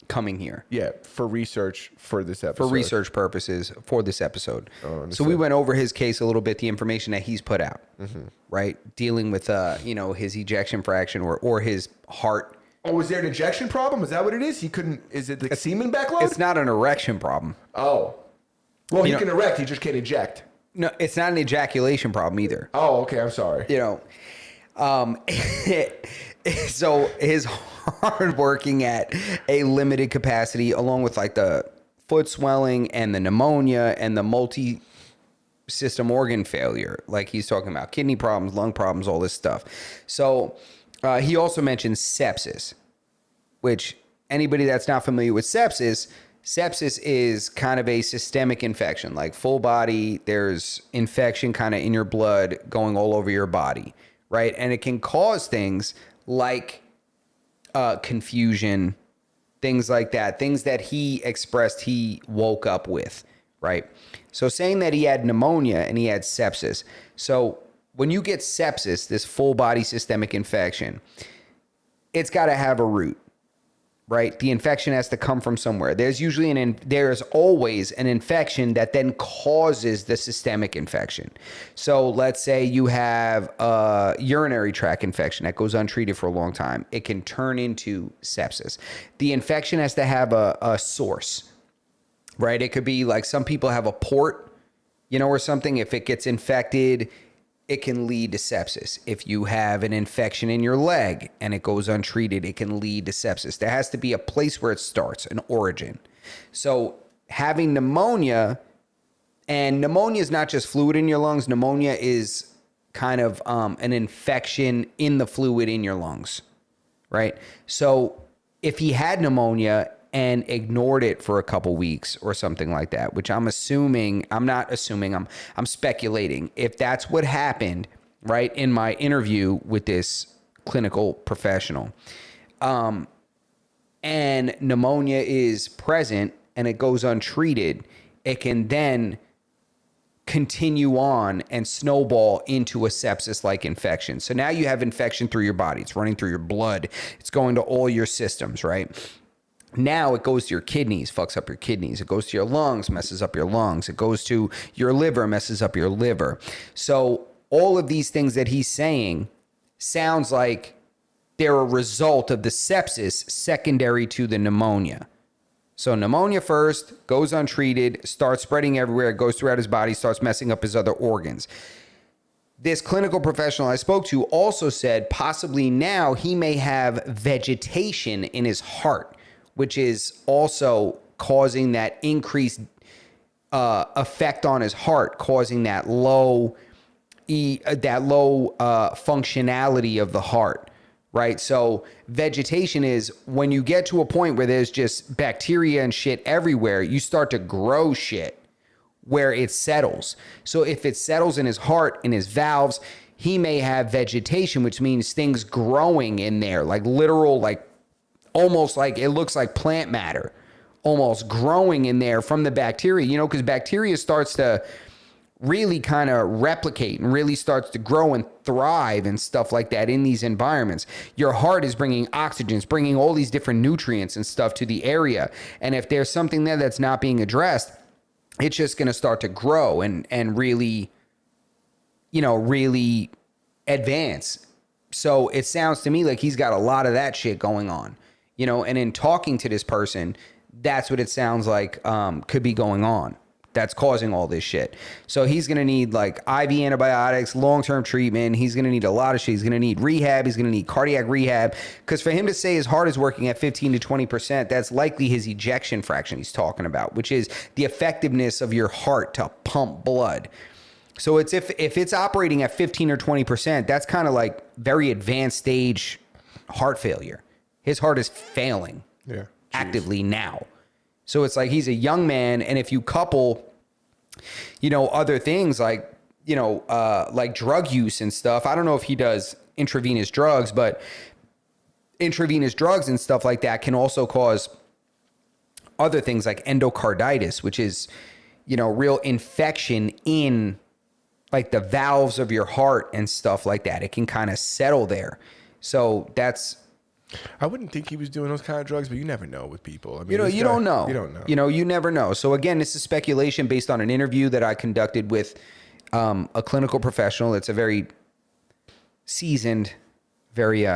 coming here. Yeah, for research for this episode. For research purposes for this episode. Oh, so we went over his case a little bit, the information that he's put out, Mm-hmm. right? Dealing with, his ejection fraction or his heart. Oh, was there an ejection problem? Is that what it is? He couldn't. Is it the semen backload? It's not an erection problem. Oh, well, he You know- can erect. He just can't eject. No, it's not an ejaculation problem either. Oh, okay. I'm sorry. So his heart working at a limited capacity, along with like the foot swelling and the pneumonia and the multi-system organ failure, like he's talking about kidney problems, lung problems, all this stuff. So he also mentions sepsis, which anybody that's not familiar with sepsis is kind of a systemic infection, like full body. There's infection kind of in your blood going all over your body, right? And it can cause things like confusion, things like that, things that he expressed he woke up with, right? So saying that he had pneumonia and he had sepsis. So when you get sepsis, this full body systemic infection, it's got to have a root, right? The infection has to come from somewhere. There's always an infection that then causes the systemic infection. So let's say you have a urinary tract infection that goes untreated for a long time. It can turn into sepsis. The infection has to have a source, right? It could be like some people have a port, or something. If it gets infected, it can lead to sepsis. If you have an infection in your leg and it goes untreated, it can lead to sepsis. There has to be a place where it starts, an origin. So having pneumonia, and pneumonia is not just fluid in your lungs. Pneumonia is kind of an infection in the fluid in your lungs, right? So if he had pneumonia and ignored it for a couple weeks or something like that, which I'm speculating. If that's what happened, right, in my interview with this clinical professional, and pneumonia is present and it goes untreated, it can then continue on and snowball into a sepsis-like infection. So now you have infection through your body. It's running through your blood. It's going to all your systems, right? Now it goes to your kidneys, fucks up your kidneys. It goes to your lungs, messes up your lungs. It goes to your liver, messes up your liver. So all of these things that he's saying sounds like they're a result of the sepsis secondary to the pneumonia. So pneumonia first, goes untreated, starts spreading everywhere, it goes throughout his body, starts messing up his other organs. This clinical professional I spoke to also said possibly now he may have vegetation in his heart, which is also causing that increased effect on his heart, causing that low functionality of the heart, right? So vegetation is when you get to a point where there's just bacteria and shit everywhere, you start to grow shit where it settles. So if it settles in his heart, in his valves, he may have vegetation, which means things growing in there, like literal, like almost like it looks like plant matter almost growing in there from the bacteria, because bacteria starts to really kind of replicate and really starts to grow and thrive and stuff like that in these environments. Your heart is bringing oxygen, it's bringing all these different nutrients and stuff to the area. And if there's something there that's not being addressed, it's just going to start to grow and really, really advance. So it sounds to me like he's got a lot of that shit going on. And in talking to this person, that's what it sounds like could be going on. That's causing all this shit. So he's going to need like IV antibiotics, long-term treatment. He's going to need a lot of shit. He's going to need rehab. He's going to need cardiac rehab. Because for him to say his heart is working at 15 to 20%, that's likely his ejection fraction he's talking about, which is the effectiveness of your heart to pump blood. So it's if it's operating at 15 or 20%, that's kind of like very advanced stage heart failure. His heart is failing actively now. So it's like he's a young man, and if you couple, other things like, like drug use and stuff. I don't know if he does intravenous drugs, but intravenous drugs and stuff like that can also cause other things like endocarditis, which is, real infection in like the valves of your heart and stuff like that. It can kind of settle there. So that's I wouldn't think he was doing those kind of drugs, but you never know with people. I mean, You don't know. You don't know. You never know. So again, this is speculation based on an interview that I conducted with a clinical professional. It's a very seasoned, very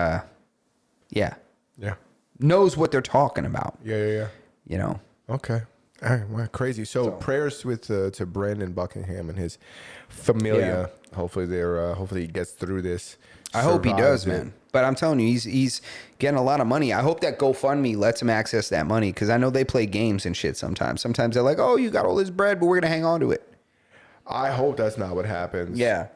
knows what they're talking about. Yeah. Okay. All right, well, crazy. So prayers with to Brandon Buckingham and his familia. Yeah. Hopefully he gets through this. I hope he does, man. But I'm telling you, he's getting a lot of money. I hope that GoFundMe lets him access that money, because I know they play games and shit sometimes. Sometimes they're like, "Oh, you got all this bread, but we're gonna hang on to it." I hope that's not what happens. Yeah.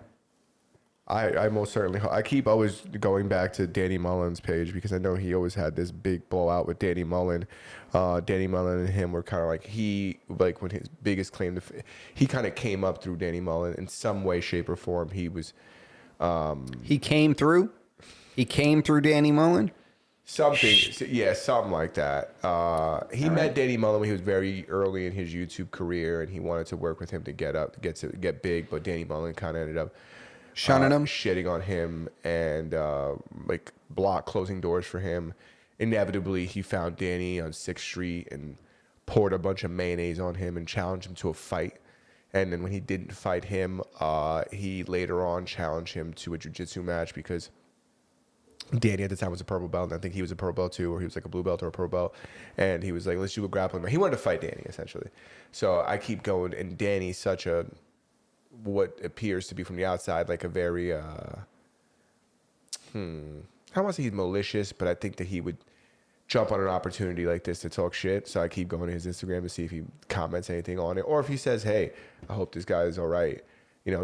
I most certainly hope. I keep always going back to Danny Mullen's page, because I know he always had this big blowout with Danny Mullen. Danny Mullen and him were kind of like when his biggest claim to he kind of came up through Danny Mullen in some way, shape, or form. He was. He came through. He came through Danny Mullen. Something like that. He met Danny Mullen when he was very early in his YouTube career, and he wanted to work with him to get big. But Danny Mullen kind of ended up shunning him, shitting on him, and closing doors for him. Inevitably, he found Danny on 6th Street and poured a bunch of mayonnaise on him and challenged him to a fight. And then when he didn't fight him, he later on challenged him to a jiu-jitsu match, because Danny at the time was a purple belt, and I think he was a purple belt too, or he was like a blue belt or a purple belt. And he was like, let's do a grappling match. He wanted to fight Danny, essentially. So I keep going, and Danny's such a, what appears to be from the outside, like a very, I don't want to say he's malicious, but I think that he would jump on an opportunity like this to talk shit. So I keep going to his Instagram to see if he comments anything on it, or if he says, hey, I hope this guy is all right.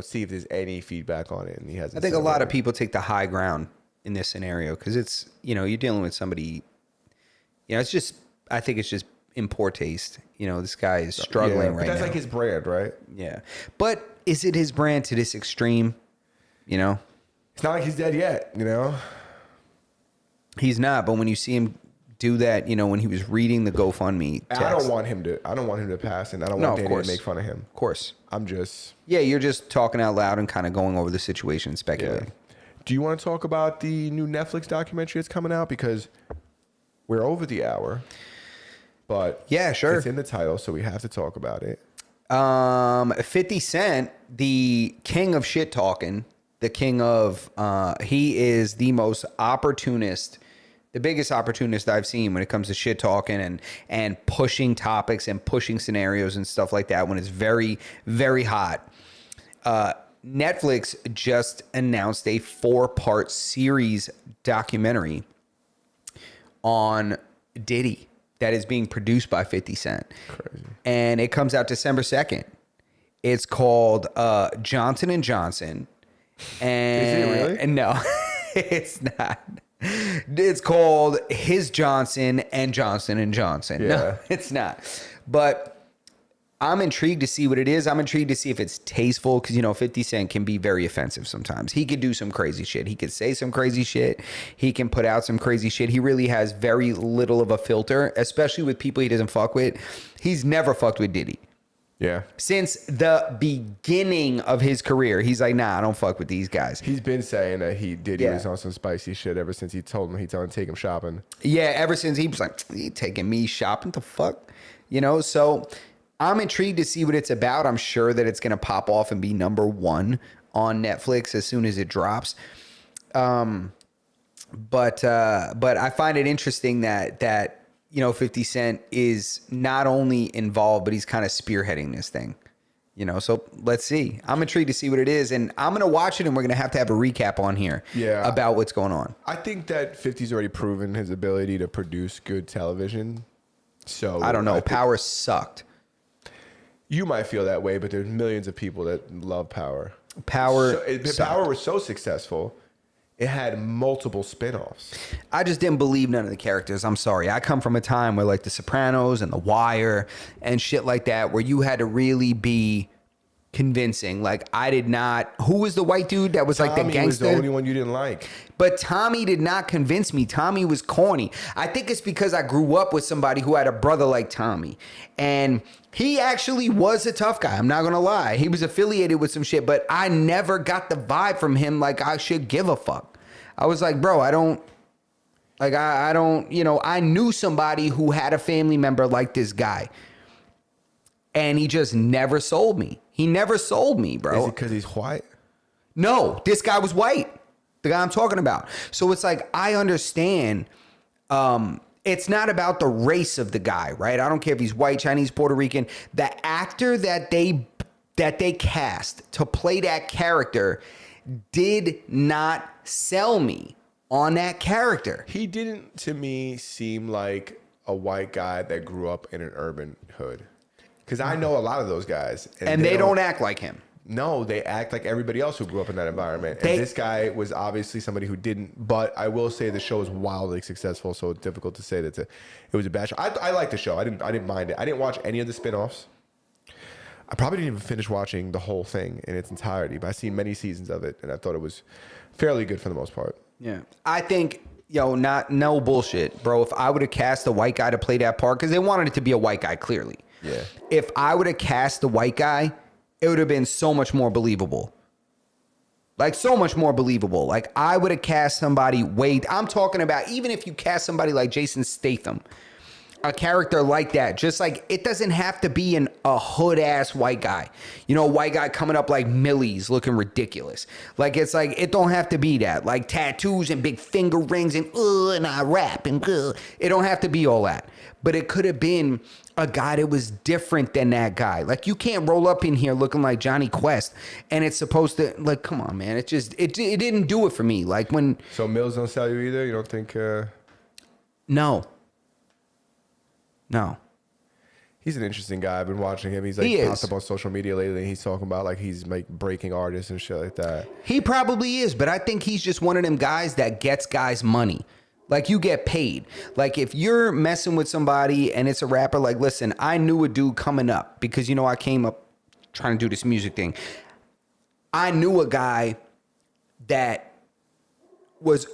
See if there's any feedback on it. And he hasn't. I think a lot of people take the high ground in this scenario, because it's, you're dealing with somebody, it's just, I think it's just in poor taste. This guy is struggling right now. That's like his brand, right? Yeah. But is it his brand to this extreme? It's not like he's dead yet, He's not, but when you see him do that, when he was reading the GoFundMe text. I don't want him to pass, and I don't want Danny to make fun of him. Of course. I'm just... Yeah, you're just talking out loud and kind of going over the situation and speculating. Yeah. Do you want to talk about the new Netflix documentary that's coming out? Because we're over the hour, but yeah, sure, it's in the title, so we have to talk about it. 50 Cent, the king of shit talking, the king of, he is the most opportunist, the biggest opportunist I've seen when it comes to shit talking and pushing topics and pushing scenarios and stuff like that when it's very, very hot. Netflix just announced a 4-part series documentary on Diddy that is being produced by 50 Cent. Crazy. And it comes out December 2nd. It's called Johnson & Johnson. And is it really? No, it's not. It's called His Johnson and Johnson & Johnson. Yeah. No, it's not. But I'm intrigued to see what it is. I'm intrigued to see if it's tasteful, because, 50 Cent can be very offensive sometimes. He could do some crazy shit. He could say some crazy shit. He can put out some crazy shit. He really has very little of a filter, especially with people he doesn't fuck with. He's never fucked with Diddy. Yeah. Since the beginning of his career, he's like, nah, I don't fuck with these guys. He's been saying that Diddy was on some spicy shit ever since he told him he's going to take him shopping. Yeah, ever since he was like, he taking me shopping, the fuck? So... I'm intrigued to see what it's about. I'm sure that it's going to pop off and be number 1 on Netflix as soon as it drops. But I find it interesting that 50 Cent is not only involved, but he's kind of spearheading this thing. So let's see. I'm intrigued to see what it is, and I'm going to watch it, and we're going to have a recap on here about what's going on. I think that 50's already proven his ability to produce good television. So I don't know. Power sucked. You might feel that way, but there's millions of people that love Power. Power was so successful, it had multiple spinoffs. I just didn't believe none of the characters. I'm sorry. I come from a time where like The Sopranos and The Wire and shit like that, where you had to really be convincing. Like I did not. Who was the white dude that was Tommy like the gangster? Was the only one you didn't like. But Tommy did not convince me. Tommy was corny. I think it's because I grew up with somebody who had a brother like Tommy, and he actually was a tough guy. I'm not gonna lie. He was affiliated with some shit, but I never got the vibe from him like I should give a fuck. I was like, bro, I don't. Like, I don't, I knew somebody who had a family member like this guy. And he just never sold me. He never sold me, bro. Is it because he's white? No, this guy was white. The guy I'm talking about. So it's like, I understand. It's not about the race of the guy, right? I don't care if he's white, Chinese, Puerto Rican. The actor that they cast to play that character did not sell me on that character. He didn't, to me, seem like a white guy that grew up in an urban hood. Because I know a lot of those guys. And they don't act like him. No, they act like everybody else who grew up in that environment. And this guy was obviously somebody who didn't. But I will say the show is wildly successful, so it's difficult to say that it was a bad show. I like the show. I didn't mind it. I didn't watch any of the spinoffs. I probably didn't even finish watching the whole thing in its entirety, but I've seen many seasons of it, and I thought it was fairly good for the most part. Yeah. I think, no bullshit, bro. If I would have cast a white guy to play that part, because they wanted it to be a white guy, clearly. Yeah. If I would have cast the white guy, it would have been so much more believable. Like, so much more believable. Like, I would have cast somebody I'm talking about, even if you cast somebody like Jason Statham, a character like that, just like, it doesn't have to be a hood ass white guy. A white guy coming up like Millie's looking ridiculous. Like, it's like, it don't have to be that. Like, tattoos and big finger rings and I rap and it don't have to be all that. But it could have been a guy that was different than that guy. Like, you can't roll up in here looking like Johnny Quest, and it's supposed to, like, come on, man. It didn't do it for me. Like, when... So Mills don't sell you either? You don't think... No. He's an interesting guy. I've been watching him. He's like popped up on social media lately. And he's talking about like he's like breaking artists and shit like that. He probably is, but I think he's just one of them guys that gets guys money. Like, you get paid. Like, if you're messing with somebody and it's a rapper, like, listen, I knew a dude coming up because, I came up trying to do this music thing. I knew a guy that was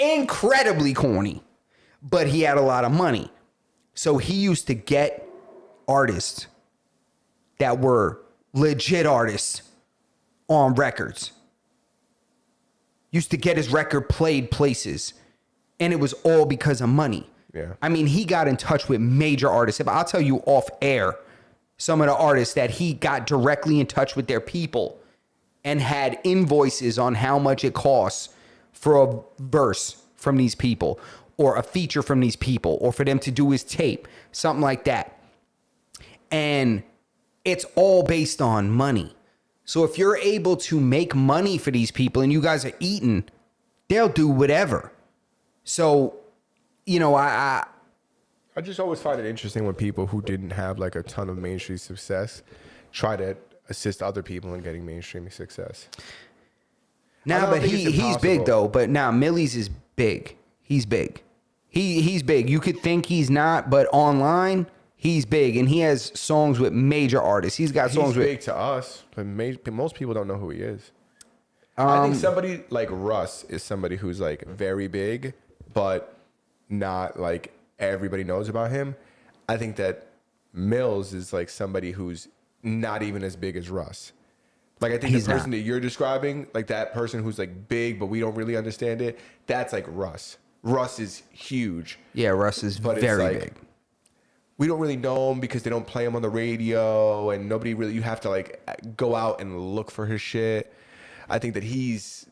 incredibly corny, but he had a lot of money. So he used to get artists that were legit artists on records. Used to get his record played places. And it was all because of money. Yeah. I mean, he got in touch with major artists. I'll tell you off air some of the artists that he got directly in touch with their people and had invoices on how much it costs for a verse from these people or a feature from these people or for them to do his tape, something like that. And it's all based on money. So if you're able to make money for these people and you guys are eating, they'll do whatever. So, I just always find it interesting when people who didn't have like a ton of mainstream success try to assist other people in getting mainstream success. But he's big though. But now Millie's is big. He's big. He's big. You could think he's not, but online, he's big, and he has songs with major artists. He's songs with... He's big to us, but most people don't know who he is. I think somebody like Russ is somebody who's like very big, but not like everybody knows about him. I think that Mills is like somebody who's not even as big as Russ. Like, I think the person that you're describing, like that person who's like big, but we don't really understand it, that's like Russ. Russ is huge. Yeah, Russ is very big. We don't really know him because they don't play him on the radio, and nobody really, you have to like go out and look for his shit. I think that it's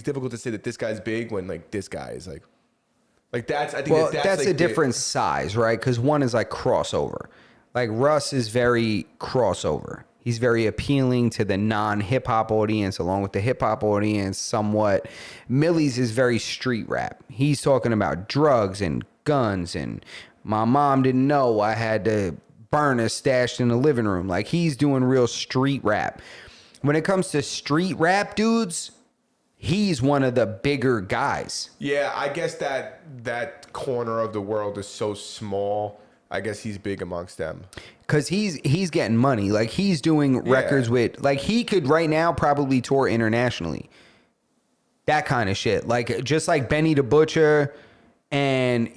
difficult to say that this guy's big when like this guy is like that's, I think that's like a different size, right? Because one is like crossover. Like, Russ is very crossover. He's very appealing to the non-hip hop audience, along with the hip hop audience somewhat. Millie's is very street rap. He's talking about drugs and guns, and my mom didn't know I had to burn a stashed in the living room. Like, he's doing real street rap. When it comes to street rap dudes, he's one of the bigger guys. Yeah, I guess that corner of the world is so small. I guess he's big amongst them. Because he's getting money. Like, he's doing records with... Like, he could right now probably tour internationally. That kind of shit. Like, just like Benny the Butcher and,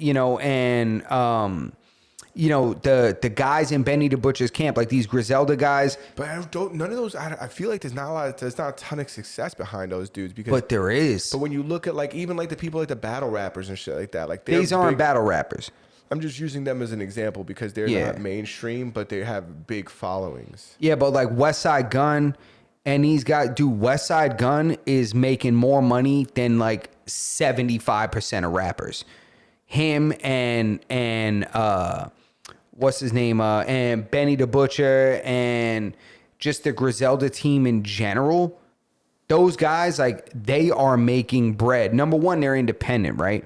you know, the guys in Benny the Butcher's camp, like these Griselda guys. But none of those. I feel like there's not a ton of success behind those dudes because. But there is. But when you look at like even like the people like the battle rappers and shit like that, like these aren't battle rappers. I'm just using them as an example because they're not mainstream, but they have big followings. Yeah, but like West Side Gun and these guys, dude, West Side Gun is making more money than like 75% of rappers. Him and what's his name? And Benny the Butcher and just the Griselda team in general. Those guys, like, they are making bread. Number one, they're independent, right?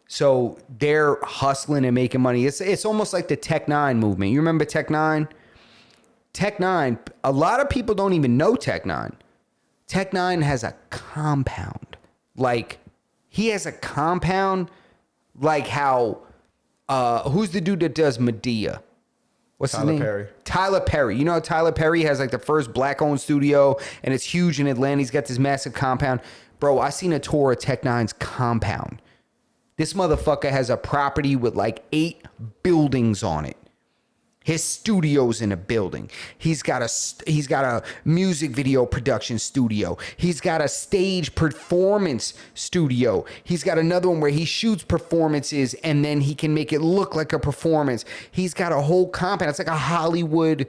So they're hustling and making money. It's almost like the Tech Nine movement. You remember Tech Nine? Tech Nine, a lot of people don't even know Tech Nine. Tech Nine has a compound. Like, he has a compound like how, who's the dude that does Medea? What's his name? Perry. Tyler Perry. You know, Tyler Perry has like the first black-owned studio, and it's huge in Atlanta. He's got this massive compound. Bro, I seen a tour of Tech Nine's compound. This motherfucker has a property with like 8 buildings on it. His studio's in a building. He's got a music video production studio. He's got a stage performance studio. He's got another one where he shoots performances and then he can make it look like a performance. He's got a whole compound. It's like a Hollywood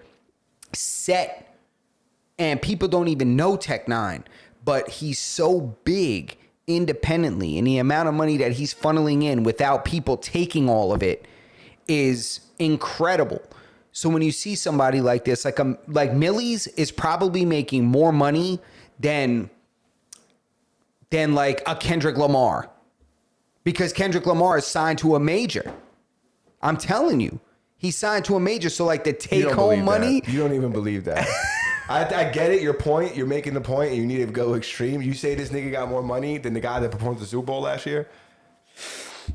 set. And people don't even know Tech Nine, but he's so big independently, and the amount of money that he's funneling in without people taking all of it is incredible. So when you see somebody like this, like Millie's is probably making more money than like a Kendrick Lamar, because Kendrick Lamar is signed to a major. I'm telling you, he's signed to a major. So like the take home money, you don't even believe that. I get it. Your point. You're making the point. And you need to go extreme. You say this nigga got more money than the guy that performed the Super Bowl last year.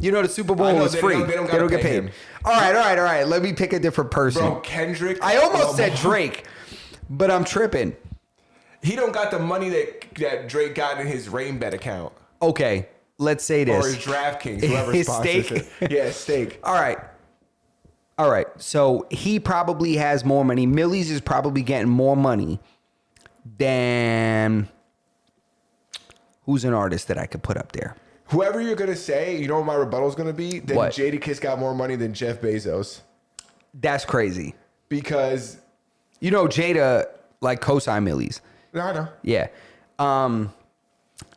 You know, the Super Bowl was free. They don't get paid. Him. All right. Let me pick a different person. Bro, Kendrick. I almost said Drake, but I'm tripping. He don't got the money that Drake got in his Rainbet account. Okay, let's say this. Or his DraftKings, whoever his sponsors stake. it. Yeah, stake. All right. So he probably has more money. Millie's is probably getting more money than who's an artist that I could put up there? Whoever you're going to say, you know what my rebuttal is going to be? Then What? Jadakiss got more money than Jeff Bezos. That's crazy. Because... You know, Jada, like, co-sign Millie's. No, I know. Yeah.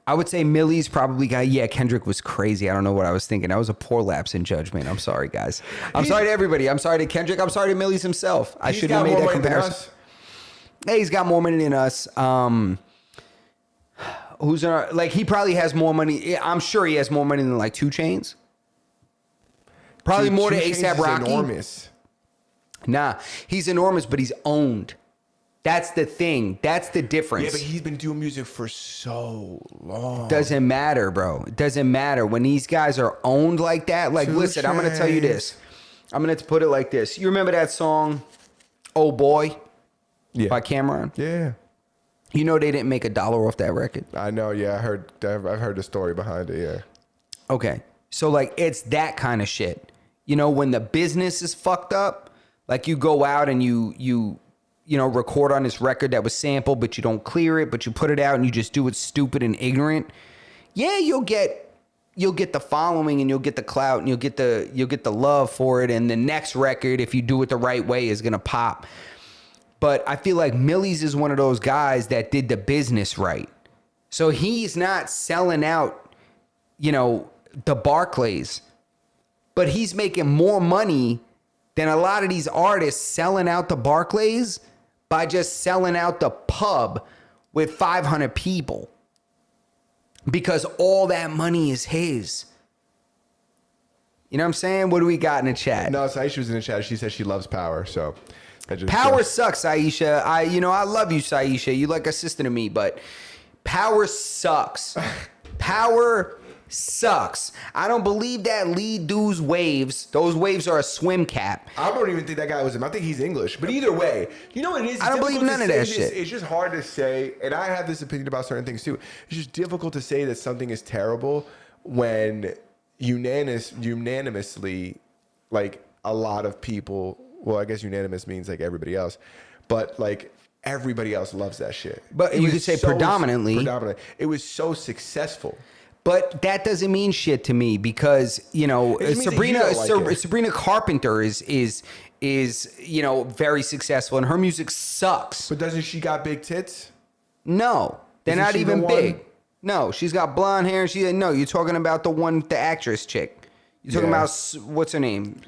I would say Millie's probably got... Yeah, Kendrick was crazy. I don't know what I was thinking. That was a poor lapse in judgment. I'm sorry, guys. I'm sorry to everybody. I'm sorry to Kendrick. I'm sorry to Millie's himself. I shouldn't have made that comparison. Hey, he's got more money than us. Who's in our, like, he probably has more money. I'm sure he has more money than like 2 Chainz. Probably more than A$AP Rocky. Enormous. Nah, he's enormous, but he's owned. That's the thing. That's the difference. Yeah, but he's been doing music for so long. Doesn't matter, bro. It doesn't matter. When these guys are owned like that, like, listen, I'm going to tell you this. I'm going to put it like this. You remember that song, Oh Boy? Yeah. By Cameron? Yeah. You know they didn't make $1 off that record? I know, yeah. I've heard the story behind it, yeah. Okay. So, like, it's that kind of shit. You know, when the business is fucked up, like, you go out and you know, record on this record that was sampled, but you don't clear it, but you put it out and you just do it stupid and ignorant. Yeah, you'll get the following and you'll get the clout and you'll get the love for it. And the next record, if you do it the right way, is gonna pop. But I feel like Millie's is one of those guys that did the business right. So he's not selling out, you know, the Barclays, but he's making more money than a lot of these artists selling out the Barclays by just selling out the pub with 500 people, because all that money is his. You know what I'm saying? What do we got in the chat? No, Saisha was in the chat. She said she loves Power, so... Power sucks, Aisha. I love you, Saisha. You like a sister to me, but Power sucks. Power sucks. I don't believe that lead dude's waves. Those waves are a swim cap. I don't even think that guy was him. I think he's English. But either way, you know what it is? I don't believe none of that shit. It's just hard to say, and I have this opinion about certain things too. It's just difficult to say that something is terrible when unanimously, like, a lot of people, well, I guess unanimous means like everybody else, but like everybody else loves that shit. But you could say predominantly. It was so successful. But that doesn't mean shit to me because, you know, Sabrina Carpenter is very successful and her music sucks. But doesn't she got big tits? No, they're not even big. No, she's got blonde hair. You're talking about the actress chick. You're talking about, what's her name?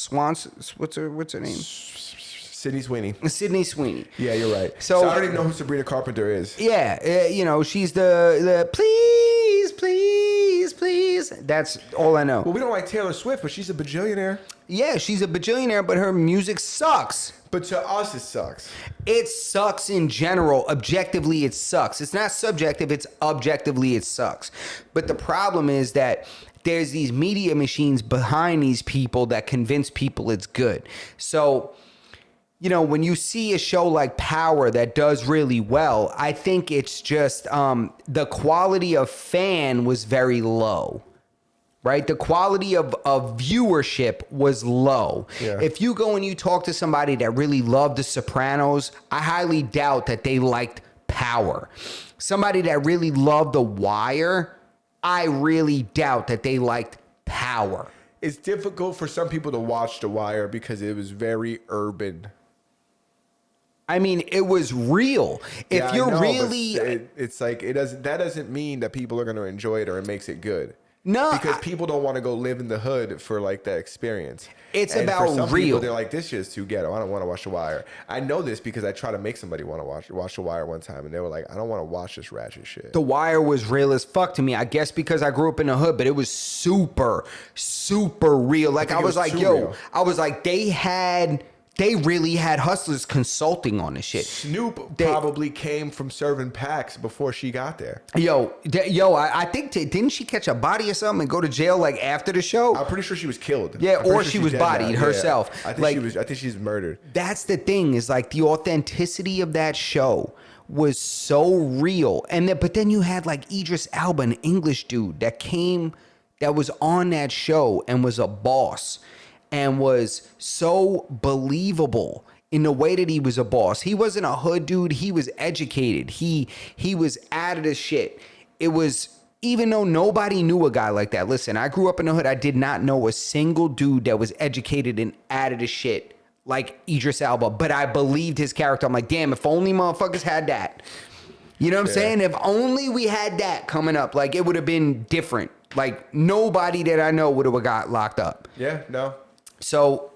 What's her name? Sydney Sweeney. Sydney Sweeney. Yeah, you're right. So I don't even know who Sabrina Carpenter is. Yeah, she's the please, please, please. That's all I know. Well, we don't like Taylor Swift, but she's a bajillionaire. Yeah, she's a bajillionaire, but her music sucks. But to us, it sucks. It sucks in general. Objectively, it sucks. It's not subjective. It's objectively, it sucks. But the problem is that there's these media machines behind these people that convince people it's good. So, when you see a show like Power that does really well, I think it's just the quality of fan was very low. Right? The quality of viewership was low. Yeah. If you go and you talk to somebody that really loved The Sopranos, I highly doubt that they liked Power. Somebody that really loved The Wire, I really doubt that they liked Power. It's difficult for some people to watch The Wire because it was very urban. I mean, it was real. If you're really, it's like that doesn't mean that people are going to enjoy it or it makes it good. No, because people don't want to go live in the hood for like that experience. And about for some real. People, they're like, this shit's too ghetto. I don't want to watch The Wire. I know this because I tried to make somebody want to watch The Wire one time, and they were like, I don't want to watch this ratchet shit. The Wire was real as fuck to me. I guess because I grew up in the hood, but it was super, super real. Like I was like, they really had hustlers consulting on this shit. Snoop probably came from serving packs before she got there. I think, didn't she catch a body or something and go to jail like after the show? I'm pretty sure she was killed. Yeah, or she was bodied herself. Yeah. I think she's murdered. That's the thing, is like the authenticity of that show was so real. But then you had like Idris Elba, an English dude that was on that show and was a boss. And was so believable in the way that he was a boss. He wasn't a hood dude. He was educated. He was out of the shit. It was, even though nobody knew a guy like that. Listen, I grew up in the hood. I did not know a single dude that was educated and out of the shit like Idris Elba. But I believed his character. I'm like, damn, if only motherfuckers had that. You know what I'm saying? If only we had that coming up, like it would have been different. Like nobody that I know would have got locked up. Yeah, no. So,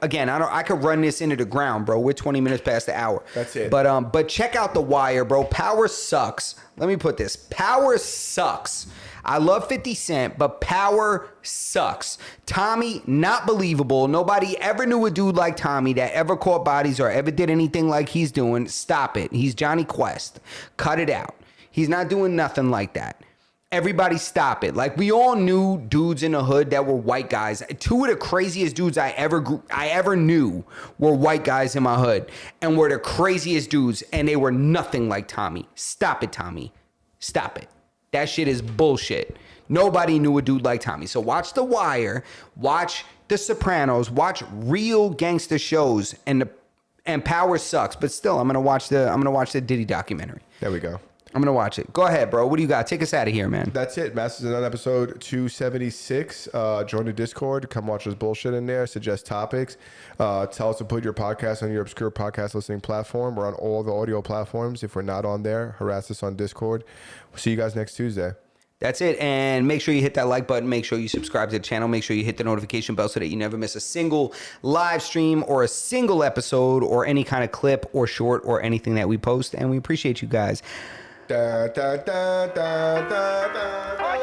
again, I could run this into the ground, bro. We're 20 minutes past the hour. That's it. But check out The Wire, bro. Power sucks. Let me put this. Power sucks. I love 50 Cent, but Power sucks. Tommy, not believable. Nobody ever knew a dude like Tommy that ever caught bodies or ever did anything like he's doing. Stop it. He's Johnny Quest. Cut it out. He's not doing nothing like that. Everybody stop it. Like, we all knew dudes in the hood that were white guys. Two of the craziest dudes I ever knew were white guys in my hood and were the craziest dudes, and they were nothing like Tommy. Stop it, Tommy. Stop it. That shit is bullshit. Nobody knew a dude like Tommy. So watch The Wire, watch The Sopranos, watch real gangster shows, and Power sucks, but still I'm gonna watch the Diddy documentary. There we go. I'm going to watch it. Go ahead, bro. What do you got? Take us out of here, man. That's it. Masters on episode 276. Join the Discord. Come watch us bullshit in there. Suggest topics. Tell us to put your podcast on your obscure podcast listening platform. We're on all the audio platforms. If we're not on there, harass us on Discord. We'll see you guys next Tuesday. That's it. And make sure you hit that like button. Make sure you subscribe to the channel. Make sure you hit the notification bell so that you never miss a single live stream or a single episode or any kind of clip or short or anything that we post. And we appreciate you guys. Da, da, da, da, da, da.